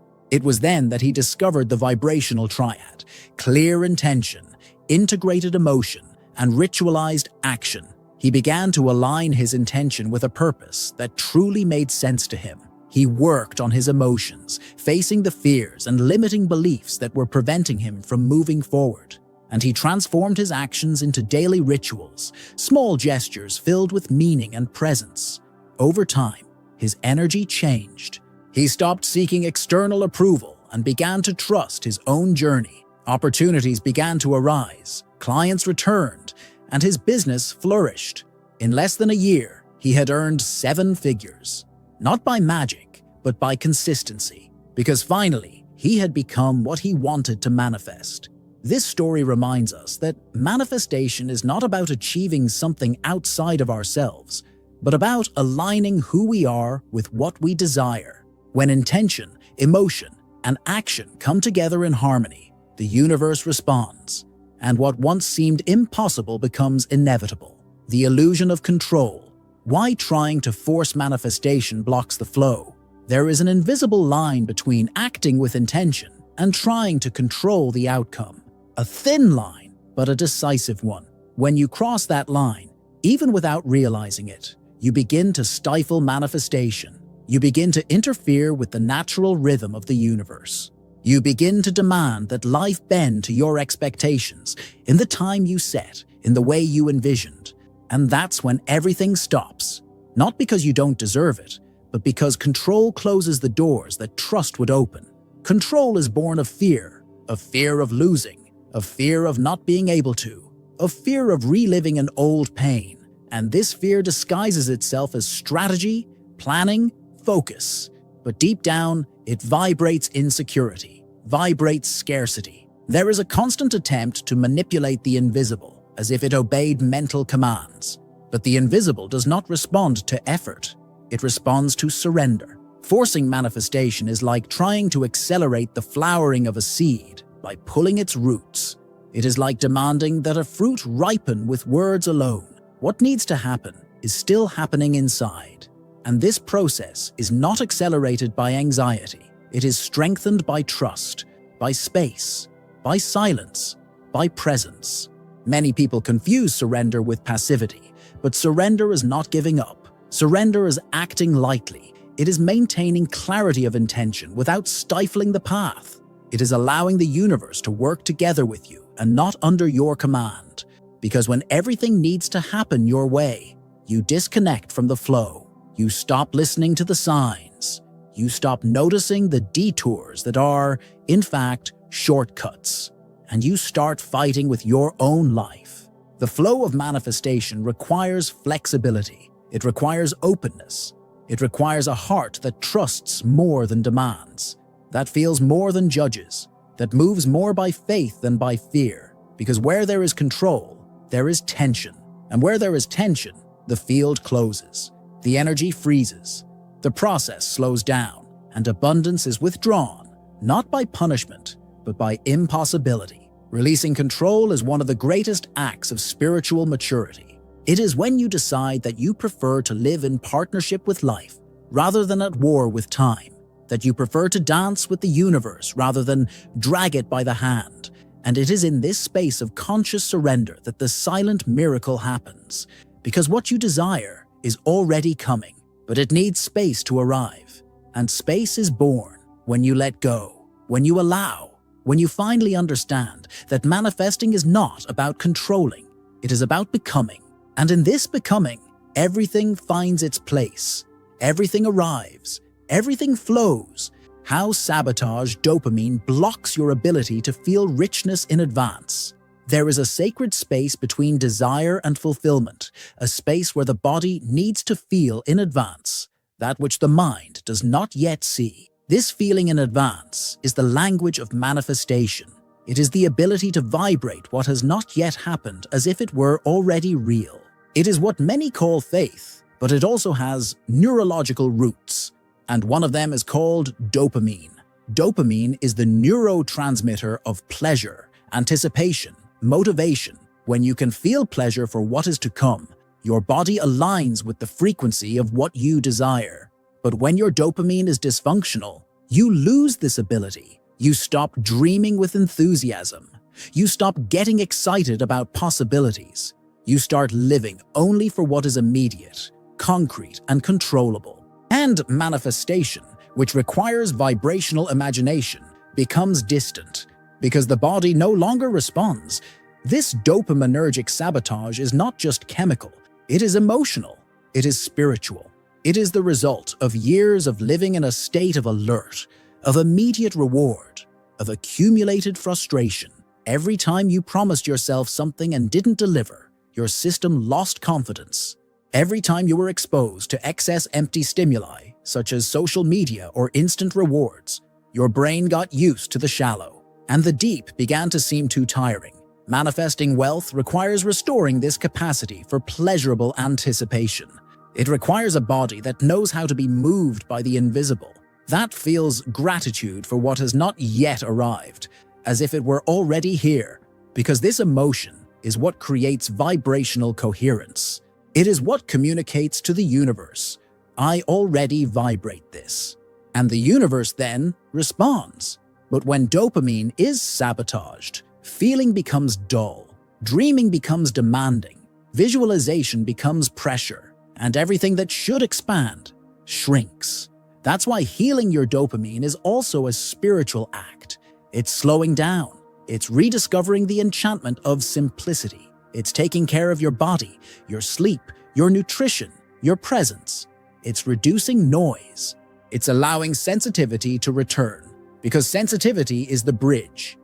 It was then that he discovered the vibrational triad: clear intention, integrated emotion, and ritualized action. He began to align his intention with a purpose that truly made sense to him. He worked on his emotions, facing the fears and limiting beliefs that were preventing him from moving forward. And he transformed his actions into daily rituals, small gestures filled with meaning and presence. Over time, his energy changed. He stopped seeking external approval and began to trust his own journey. Opportunities began to arise, clients returned, and his business flourished. In less than a year, he had earned 7 figures. Not by magic, but by consistency, because finally, he had become what he wanted to manifest. This story reminds us that manifestation is not about achieving something outside of ourselves, but about aligning who we are with what we desire. When intention, emotion, and action come together in harmony, the universe responds, and what once seemed impossible becomes inevitable. The illusion of control. Why trying to force manifestation blocks the flow? There is an invisible line between acting with intention and trying to control the outcome. A thin line, but a decisive one. When you cross that line, even without realizing it, you begin to stifle manifestation. You begin to interfere with the natural rhythm of the universe. You begin to demand that life bend to your expectations in the time you set, in the way you envisioned. And that's when everything stops. Not because you don't deserve it, but because control closes the doors that trust would open. Control is born of fear of losing, of fear of not being able to, of fear of reliving an old pain. And this fear disguises itself as strategy, planning, focus. But deep down, it vibrates insecurity, vibrates scarcity. There is a constant attempt to manipulate the invisible, as if it obeyed mental commands. But the invisible does not respond to effort. It responds to surrender. Forcing manifestation is like trying to accelerate the flowering of a seed by pulling its roots. It is like demanding that a fruit ripen with words alone. What needs to happen is still happening inside. And this process is not accelerated by anxiety. It is strengthened by trust, by space, by silence, by presence. Many people confuse surrender with passivity, but surrender is not giving up. Surrender is acting lightly. It is maintaining clarity of intention without stifling the path. It is allowing the universe to work together with you and not under your command. Because when everything needs to happen your way, you disconnect from the flow. You stop listening to the signs. You stop noticing the detours that are, in fact, shortcuts, and you start fighting with your own life. The flow of manifestation requires flexibility. It requires openness. It requires a heart that trusts more than demands, that feels more than judges, that moves more by faith than by fear. Because where there is control, there is tension. And where there is tension, the field closes. The energy freezes. The process slows down, and abundance is withdrawn, not by punishment, but by impossibility. Releasing control is one of the greatest acts of spiritual maturity. It is when you decide that you prefer to live in partnership with life rather than at war with time, that you prefer to dance with the universe rather than drag it by the hand. And it is in this space of conscious surrender that the silent miracle happens, because what you desire is already coming, but it needs space to arrive. And space is born when you let go, when you allow, when you finally understand that manifesting is not about controlling, it is about becoming. And in this becoming, everything finds its place, everything arrives, everything flows. How sabotage dopamine blocks your ability to feel richness in advance. There is a sacred space between desire and fulfillment, a space where the body needs to feel in advance, that which the mind does not yet see. This feeling in advance is the language of manifestation. It is the ability to vibrate what has not yet happened as if it were already real. It is what many call faith, but it also has neurological roots, and one of them is called dopamine. Dopamine is the neurotransmitter of pleasure, anticipation, motivation. When you can feel pleasure for what is to come, your body aligns with the frequency of what you desire. But when your dopamine is dysfunctional, you lose this ability. You stop dreaming with enthusiasm. You stop getting excited about possibilities. You start living only for what is immediate, concrete, and controllable. And manifestation, which requires vibrational imagination, becomes distant because the body no longer responds. This dopaminergic sabotage is not just chemical, it is emotional, it is spiritual. It is the result of years of living in a state of alert, of immediate reward, of accumulated frustration. Every time you promised yourself something and didn't deliver, your system lost confidence. Every time you were exposed to excess empty stimuli, such as social media or instant rewards, your brain got used to the shallow, and the deep began to seem too tiring. Manifesting wealth requires restoring this capacity for pleasurable anticipation. It requires a body that knows how to be moved by the invisible, that feels gratitude for what has not yet arrived, as if it were already here, because this emotion is what creates vibrational coherence. It is what communicates to the universe, I already vibrate this. And the universe then responds. But when dopamine is sabotaged, feeling becomes dull, dreaming becomes demanding, visualization becomes pressure, and everything that should expand shrinks. That's why healing your dopamine is also a spiritual act. It's slowing down. It's rediscovering the enchantment of simplicity. It's taking care of your body, your sleep, your nutrition, your presence. It's reducing noise. It's allowing sensitivity to return, because sensitivity is the bridge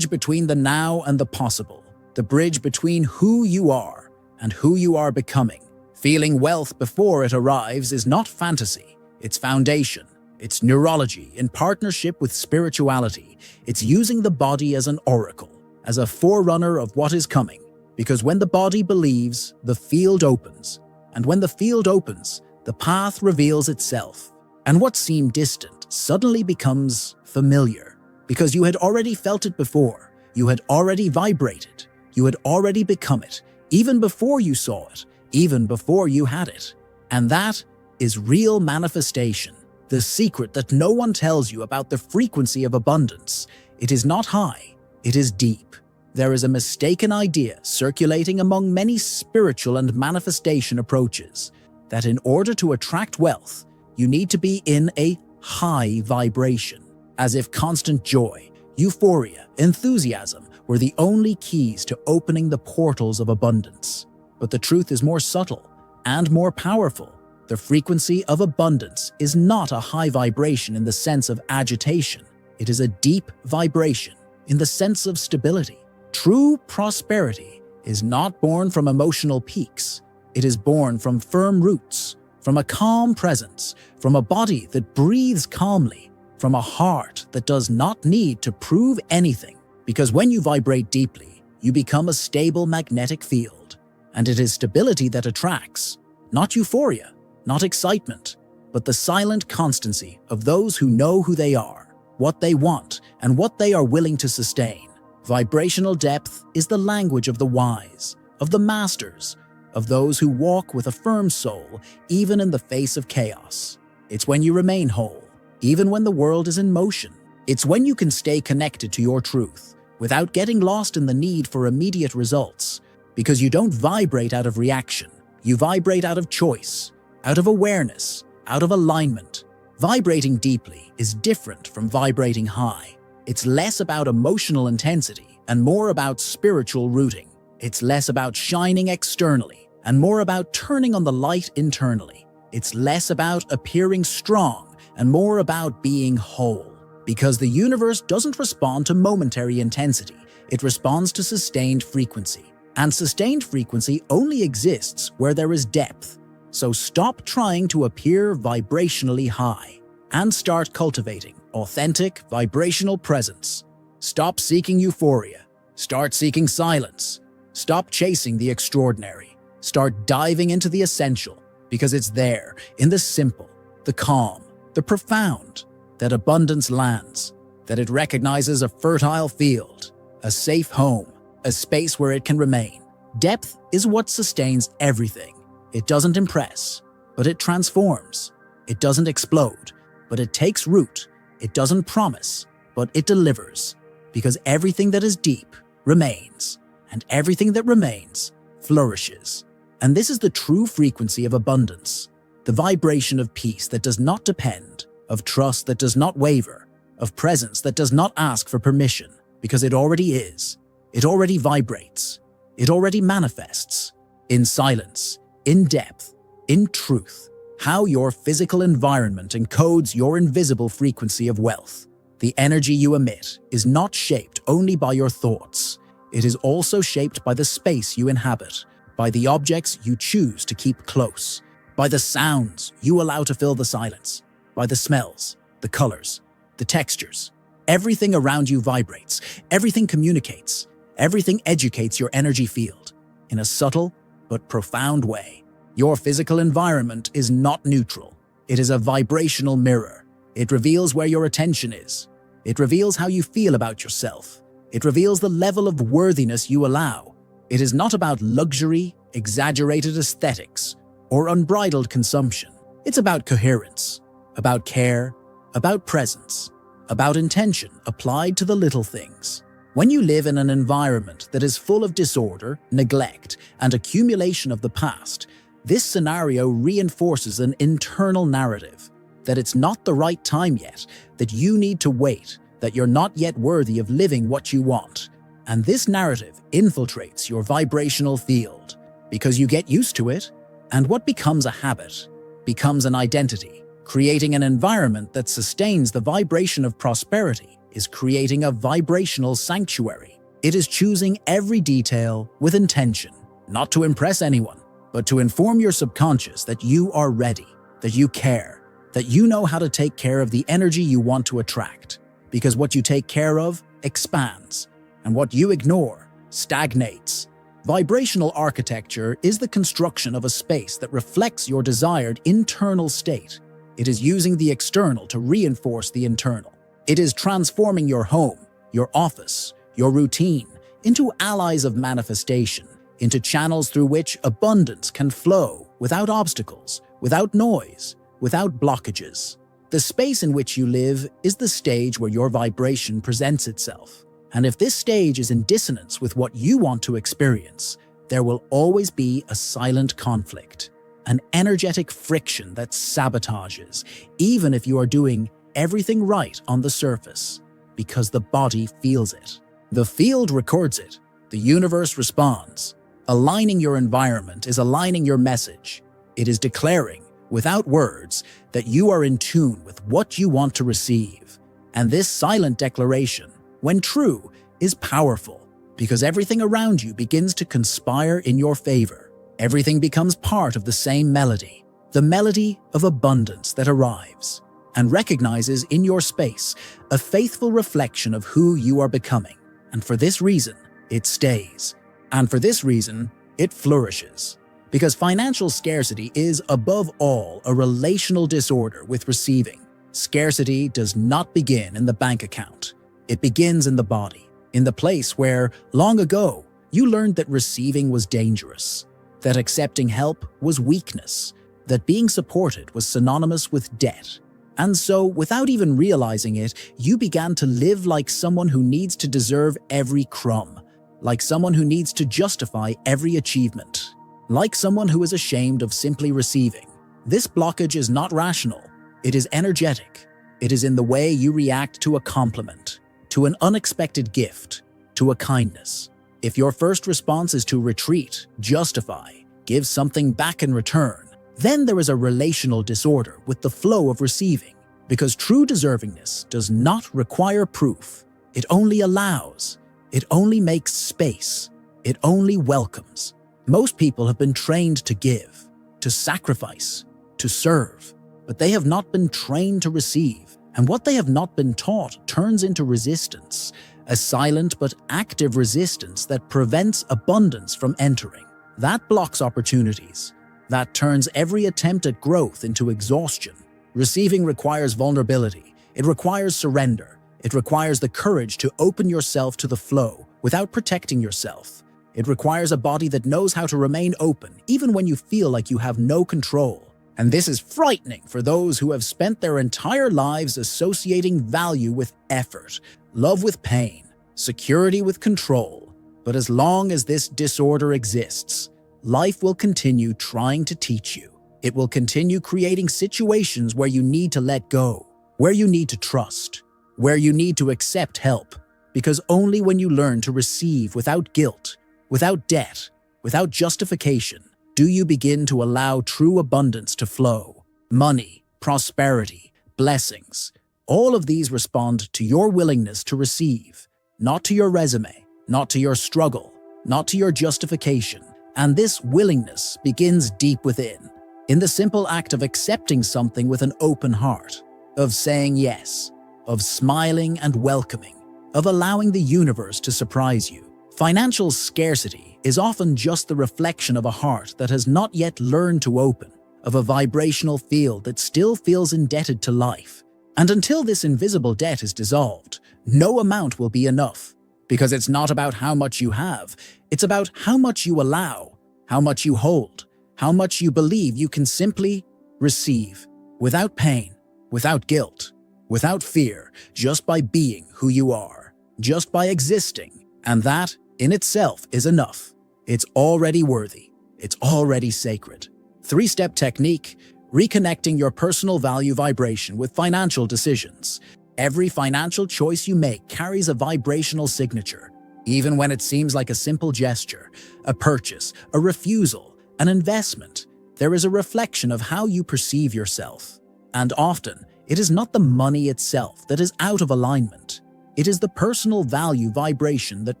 between the now and the possible, the bridge between who you are and who you are becoming. Feeling wealth before it arrives is not fantasy, it's foundation. It's neurology in partnership with spirituality. It's using the body as an oracle, as a forerunner of what is coming. Because when the body believes, the field opens. And when the field opens, the path reveals itself. And what seemed distant suddenly becomes familiar. Because you had already felt it before. You had already vibrated. You had already become it, even before you saw it, even before you had it. And that is real manifestation. The secret that no one tells you about the frequency of abundance. It is not high, it is deep. There is a mistaken idea circulating among many spiritual and manifestation approaches that in order to attract wealth, you need to be in a high vibration, as if constant joy, euphoria, enthusiasm were the only keys to opening the portals of abundance. But the truth is more subtle and more powerful. The frequency of abundance is not a high vibration in the sense of agitation. It is a deep vibration in the sense of stability. True prosperity is not born from emotional peaks. It is born from firm roots, from a calm presence, from a body that breathes calmly, from a heart that does not need to prove anything. Because when you vibrate deeply, you become a stable magnetic field. And it is stability that attracts, not euphoria, not excitement, but the silent constancy of those who know who they are, what they want, and what they are willing to sustain. Vibrational depth is the language of the wise, of the masters, of those who walk with a firm soul, even in the face of chaos. It's when you remain whole, even when the world is in motion. It's when you can stay connected to your truth, without getting lost in the need for immediate results, because you don't vibrate out of reaction. You vibrate out of choice, out of awareness, out of alignment. Vibrating deeply is different from vibrating high. It's less about emotional intensity and more about spiritual rooting. It's less about shining externally and more about turning on the light internally. It's less about appearing strong and more about being whole. Because the universe doesn't respond to momentary intensity, it responds to sustained frequency. And sustained frequency only exists where there is depth. So stop trying to appear vibrationally high and start cultivating authentic vibrational presence. Stop seeking euphoria. Start seeking silence. Stop chasing the extraordinary. Start diving into the essential, because it's there, in the simple, the calm, the profound, that abundance lands, that it recognizes a fertile field, a safe home, a space where it can remain. Depth is what sustains everything. It doesn't impress, but it transforms. It doesn't explode, but it takes root. It doesn't promise, but it delivers. Because everything that is deep remains, and everything that remains flourishes. And this is the true frequency of abundance, the vibration of peace that does not depend, of trust that does not waver, of presence that does not ask for permission, because it already is. It already vibrates. It already manifests. In silence, in depth, in truth, how your physical environment encodes your invisible frequency of wealth. The energy you emit is not shaped only by your thoughts. It is also shaped by the space you inhabit, by the objects you choose to keep close, by the sounds you allow to fill the silence, by the smells, the colors, the textures. Everything around you vibrates, everything communicates, everything educates your energy field in a subtle but profound way. Your physical environment is not neutral. It is a vibrational mirror. It reveals where your attention is. It reveals how you feel about yourself. It reveals the level of worthiness you allow. It is not about luxury, exaggerated aesthetics, or unbridled consumption. It's about coherence, about care, about presence, about intention applied to the little things. When you live in an environment that is full of disorder, neglect, and accumulation of the past, this scenario reinforces an internal narrative that it's not the right time yet, that you need to wait, that you're not yet worthy of living what you want. And this narrative infiltrates your vibrational field because you get used to it, and what becomes a habit becomes an identity. Creating an environment that sustains the vibration of prosperity is creating a vibrational sanctuary. It is choosing every detail with intention, not to impress anyone, but to inform your subconscious that you are ready, that you care, that you know how to take care of the energy you want to attract. Because what you take care of expands, and what you ignore stagnates. Vibrational architecture is the construction of a space that reflects your desired internal state. It is using the external to reinforce the internal. It is transforming your home, your office, your routine into allies of manifestation, into channels through which abundance can flow without obstacles, without noise, without blockages. The space in which you live is the stage where your vibration presents itself. And if this stage is in dissonance with what you want to experience, there will always be a silent conflict, an energetic friction that sabotages, even if you are doing everything right on the surface, because the body feels it. The field records it. The universe responds. Aligning your environment is aligning your message. It is declaring, without words, that you are in tune with what you want to receive. And this silent declaration, when true, is powerful because everything around you begins to conspire in your favor. Everything becomes part of the same melody, the melody of abundance that arrives and recognizes in your space a faithful reflection of who you are becoming. And for this reason, it stays. And for this reason, it flourishes. Because financial scarcity is, above all, a relational disorder with receiving. Scarcity does not begin in the bank account. It begins in the body, in the place where, long ago, you learned that receiving was dangerous, that accepting help was weakness, that being supported was synonymous with debt. And so, without even realizing it, you began to live like someone who needs to deserve every crumb, like someone who needs to justify every achievement, like someone who is ashamed of simply receiving. This blockage is not rational. It is energetic. It is in the way you react to a compliment, to an unexpected gift, to a kindness. If your first response is to retreat, justify, give something back in return, then there is a relational disorder with the flow of receiving, because true deservingness does not require proof. It only allows. It only makes space. It only welcomes. Most people have been trained to give, to sacrifice, to serve, but they have not been trained to receive, and what they have not been taught turns into resistance, a silent but active resistance that prevents abundance from entering. That blocks opportunities. That turns every attempt at growth into exhaustion. Receiving requires vulnerability. It requires surrender. It requires the courage to open yourself to the flow without protecting yourself. It requires a body that knows how to remain open even when you feel like you have no control. And this is frightening for those who have spent their entire lives associating value with effort, love with pain, security with control. But as long as this disorder exists, life will continue trying to teach you. It will continue creating situations where you need to let go, where you need to trust, where you need to accept help. Because only when you learn to receive without guilt, without debt, without justification, do you begin to allow true abundance to flow. Money, prosperity, blessings, all of these respond to your willingness to receive, not to your resume, not to your struggle, not to your justification. And this willingness begins deep within, in the simple act of accepting something with an open heart, of saying yes, of smiling and welcoming, of allowing the universe to surprise you. Financial scarcity is often just the reflection of a heart that has not yet learned to open, of a vibrational field that still feels indebted to life. And until this invisible debt is dissolved, no amount will be enough. Because it's not about how much you have, it's about how much you allow, how much you hold, how much you believe you can simply receive, without pain, without guilt, without fear, just by being who you are, just by existing. And that, in itself, is enough. It's already worthy. It's already sacred. 3-step technique: reconnecting your personal value vibration with financial decisions. Every financial choice you make carries a vibrational signature, even when it seems like a simple gesture, a purchase, a refusal, an investment. There is a reflection of how you perceive yourself. And often, it is not the money itself that is out of alignment. It is the personal value vibration that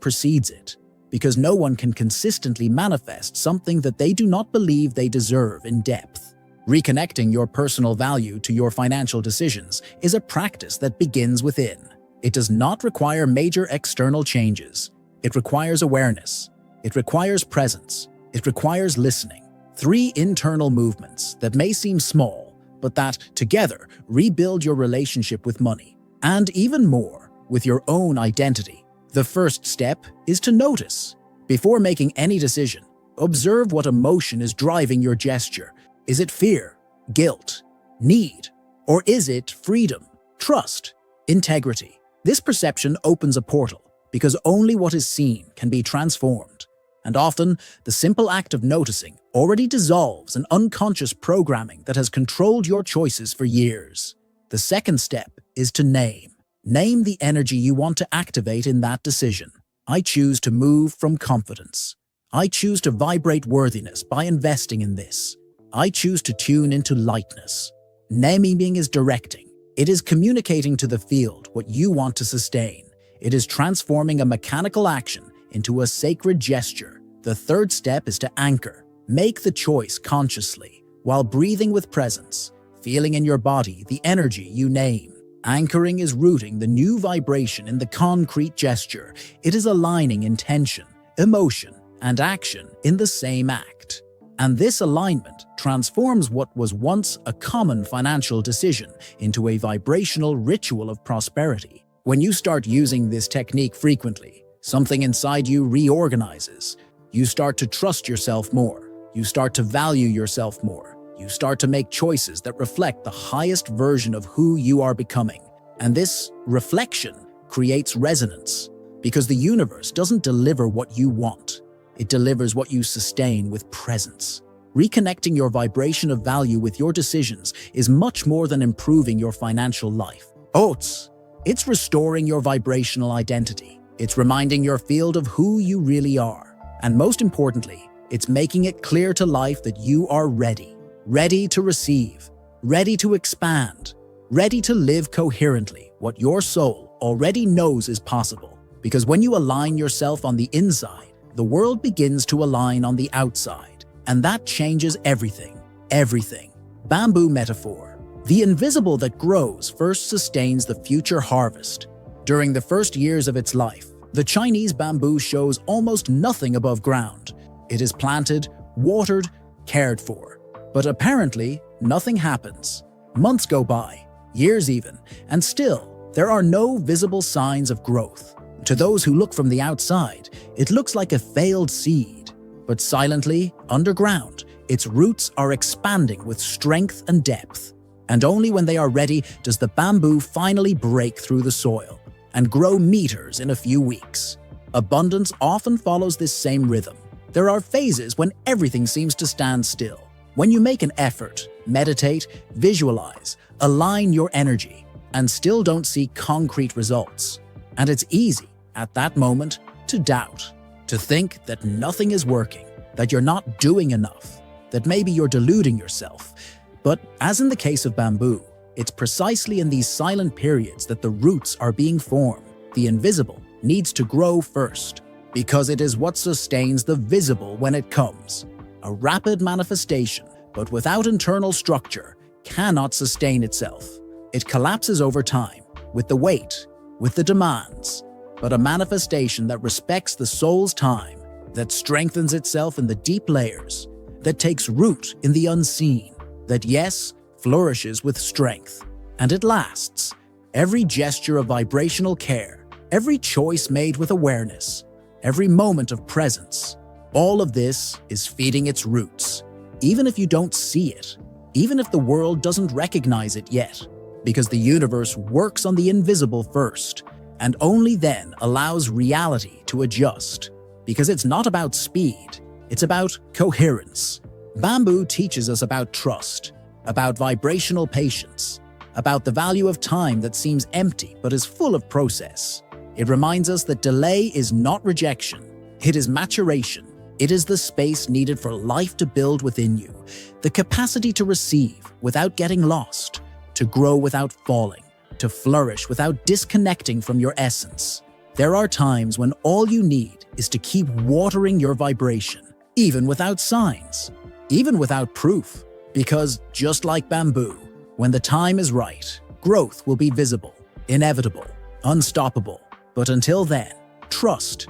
precedes it, because no one can consistently manifest something that they do not believe they deserve in depth. Reconnecting your personal value to your financial decisions is a practice that begins within. It does not require major external changes. It requires awareness. It requires presence. It requires listening. 3 internal movements that may seem small, but that, together, rebuild your relationship with money, and even more, with your own identity. The first step is to notice. Before making any decision, observe what emotion is driving your gesture. Is it fear, guilt, need, or is it freedom, trust, integrity? This perception opens a portal, because only what is seen can be transformed. And often, the simple act of noticing already dissolves an unconscious programming that has controlled your choices for years. The second step is to name. Name the energy you want to activate in that decision. I choose to move from confidence. I choose to vibrate worthiness by investing in this. I choose to tune into lightness. Naming is directing. It is communicating to the field what you want to sustain. It is transforming a mechanical action into a sacred gesture. The third step is to anchor. Make the choice consciously, while breathing with presence, feeling in your body the energy you name. Anchoring is rooting the new vibration in the concrete gesture. It is aligning intention, emotion, and action in the same act. And this alignment transforms what was once a common financial decision into a vibrational ritual of prosperity. When you start using this technique frequently, something inside you reorganizes. You start to trust yourself more. You start to value yourself more. You start to make choices that reflect the highest version of who you are becoming. And this reflection creates resonance, because the universe doesn't deliver what you want. It delivers what you sustain with presence. Reconnecting your vibration of value with your decisions is much more than improving your financial life. It's restoring your vibrational identity. It's reminding your field of who you really are. And most importantly, it's making it clear to life that you are ready. Ready to receive. Ready to expand. Ready to live coherently what your soul already knows is possible. Because when you align yourself on the inside, the world begins to align on the outside. And that changes everything. Everything. Bamboo metaphor. The invisible that grows first sustains the future harvest. During the first years of its life, the Chinese bamboo shows almost nothing above ground. It is planted, watered, cared for. But apparently, nothing happens. Months go by, years even, and still, there are no visible signs of growth. To those who look from the outside, it looks like a failed seed. But silently, underground, its roots are expanding with strength and depth. And only when they are ready does the bamboo finally break through the soil and grow meters in a few weeks. Abundance often follows this same rhythm. There are phases when everything seems to stand still. When you make an effort, meditate, visualize, align your energy, and still don't see concrete results. And it's easy, at that moment, to doubt, to think that nothing is working, that you're not doing enough, that maybe you're deluding yourself. But as in the case of bamboo, it's precisely in these silent periods that the roots are being formed. The invisible needs to grow first, because it is what sustains the visible when it comes. A rapid manifestation, but without internal structure, cannot sustain itself. It collapses over time, with the weight, with the demands. But a manifestation that respects the soul's time, that strengthens itself in the deep layers, that takes root in the unseen, that yes, flourishes with strength, and it lasts. Every gesture of vibrational care, every choice made with awareness, every moment of presence, all of this is feeding its roots, even if you don't see it, even if the world doesn't recognize it yet, because the universe works on the invisible first, and only then allows reality to adjust, because it's not about speed, it's about coherence. Bamboo teaches us about trust, about vibrational patience, about the value of time that seems empty but is full of process. It reminds us that delay is not rejection, it is maturation. It is the space needed for life to build within you, the capacity to receive without getting lost, to grow without falling, to flourish without disconnecting from your essence. There are times when all you need is to keep watering your vibration, even without signs, even without proof. Because just like bamboo, when the time is right, growth will be visible, inevitable, unstoppable. But until then, trust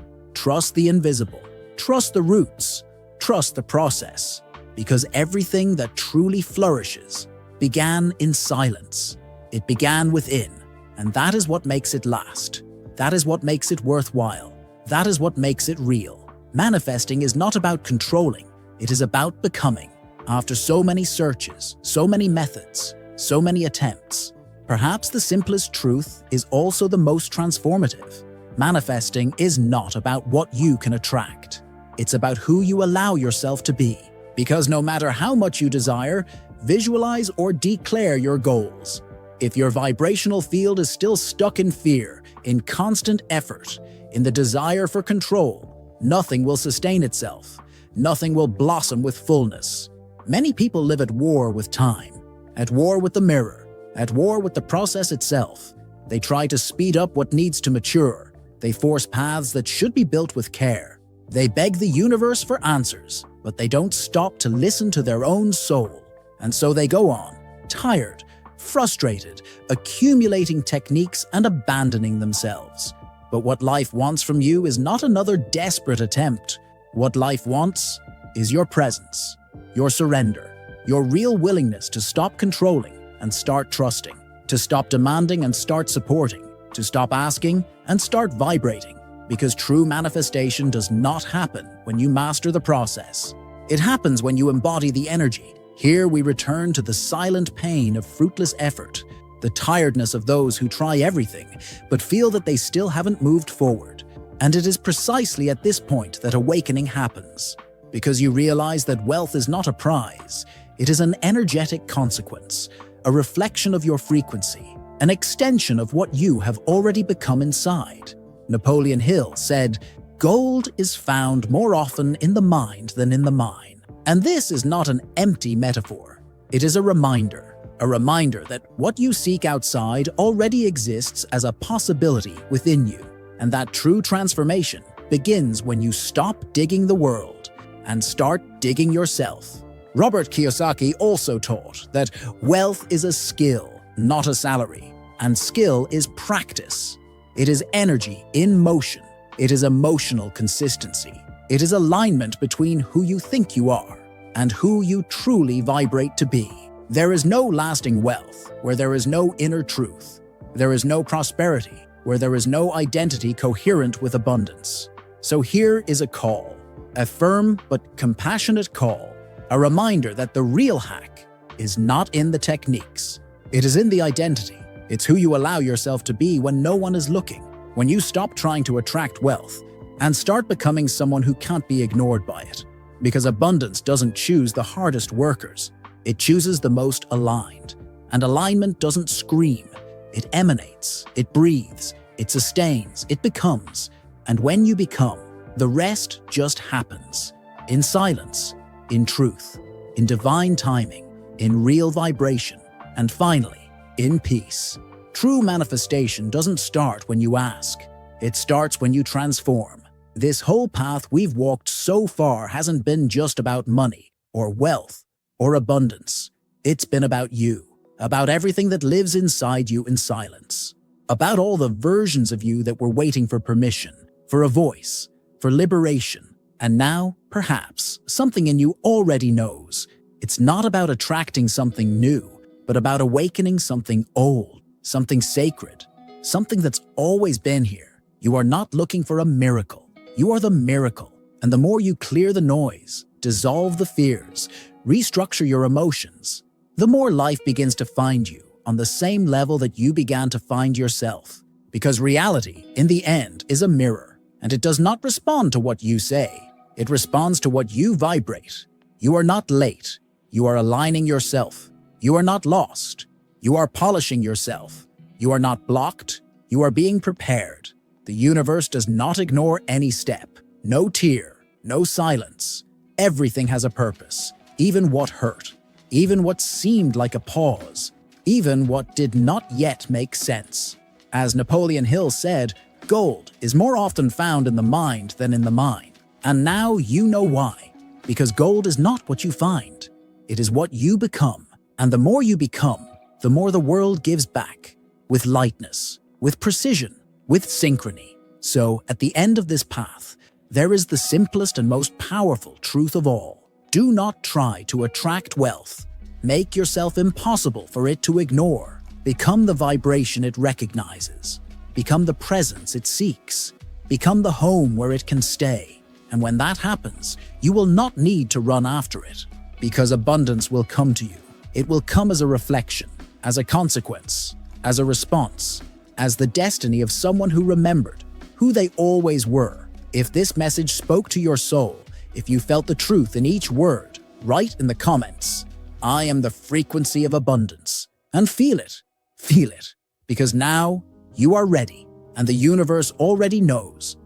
the invisible, trust the roots, trust the process. Because everything that truly flourishes began in silence. It began within, and that is what makes it last. That is what makes it worthwhile. That is what makes it real. Manifesting is not about controlling, it is about becoming. After so many searches, so many methods, so many attempts, perhaps the simplest truth is also the most transformative. Manifesting is not about what you can attract. It's about who you allow yourself to be. Because no matter how much you desire, visualize or declare your goals. If your vibrational field is still stuck in fear, in constant effort, in the desire for control, nothing will sustain itself. Nothing will blossom with fullness. Many people live at war with time, at war with the mirror, at war with the process itself. They try to speed up what needs to mature. They force paths that should be built with care. They beg the universe for answers, but they don't stop to listen to their own soul. And so they go on, tired, frustrated, accumulating techniques and abandoning themselves. But what life wants from you is not another desperate attempt. What life wants is your presence, your surrender, your real willingness to stop controlling and start trusting, to stop demanding and start supporting, to stop asking and start vibrating. Because true manifestation does not happen when you master the process. It happens when you embody the energy. Here we return to the silent pain of fruitless effort, the tiredness of those who try everything but feel that they still haven't moved forward. And it is precisely at this point that awakening happens. Because you realize that wealth is not a prize, it is an energetic consequence, a reflection of your frequency, an extension of what you have already become inside. Napoleon Hill said, "Gold is found more often in the mind than in the mine." And this is not an empty metaphor. It is a reminder that what you seek outside already exists as a possibility within you, and that true transformation begins when you stop digging the world and start digging yourself. Robert Kiyosaki also taught that wealth is a skill, not a salary, and skill is practice. It is energy in motion. It is emotional consistency. It is alignment between who you think you are and who you truly vibrate to be. There is no lasting wealth where there is no inner truth. There is no prosperity where there is no identity coherent with abundance. So here is a call, a firm but compassionate call, a reminder that the real hack is not in the techniques. It is in the identity. It's who you allow yourself to be when no one is looking, when you stop trying to attract wealth and start becoming someone who can't be ignored by it. Because abundance doesn't choose the hardest workers, it chooses the most aligned. And alignment doesn't scream, it emanates, it breathes, it sustains, it becomes. And when you become, the rest just happens. In silence, in truth, in divine timing, in real vibration, and finally, in peace. True manifestation doesn't start when you ask. It starts when you transform. This whole path we've walked so far hasn't been just about money or wealth or abundance. It's been about you, about everything that lives inside you in silence, about all the versions of you that were waiting for permission, for a voice, for liberation. And now, perhaps, something in you already knows. It's not about attracting something new, but about awakening something old, something sacred, something that's always been here. You are not looking for a miracle. You are the miracle. And the more you clear the noise, dissolve the fears, restructure your emotions, the more life begins to find you on the same level that you began to find yourself. Because reality, in the end, is a mirror, and it does not respond to what you say. It responds to what you vibrate. You are not late. You are aligning yourself. You are not lost. You are polishing yourself. You are not blocked. You are being prepared. The universe does not ignore any step. No tear, no silence. Everything has a purpose, even what hurt, even what seemed like a pause, even what did not yet make sense. As Napoleon Hill said, gold is more often found in the mind than in the mind. And now you know why. Because gold is not what you find. It is what you become. And the more you become, the more the world gives back, with lightness, with precision, with synchrony. So, at the end of this path, there is the simplest and most powerful truth of all. Do not try to attract wealth. Make yourself impossible for it to ignore. Become the vibration it recognizes. Become the presence it seeks. Become the home where it can stay. And when that happens, you will not need to run after it, because abundance will come to you. It will come as a reflection, as a consequence, as a response, as the destiny of someone who remembered who they always were. If this message spoke to your soul, if you felt the truth in each word, write in the comments, "I am the frequency of abundance," and feel it, because now you are ready, and the universe already knows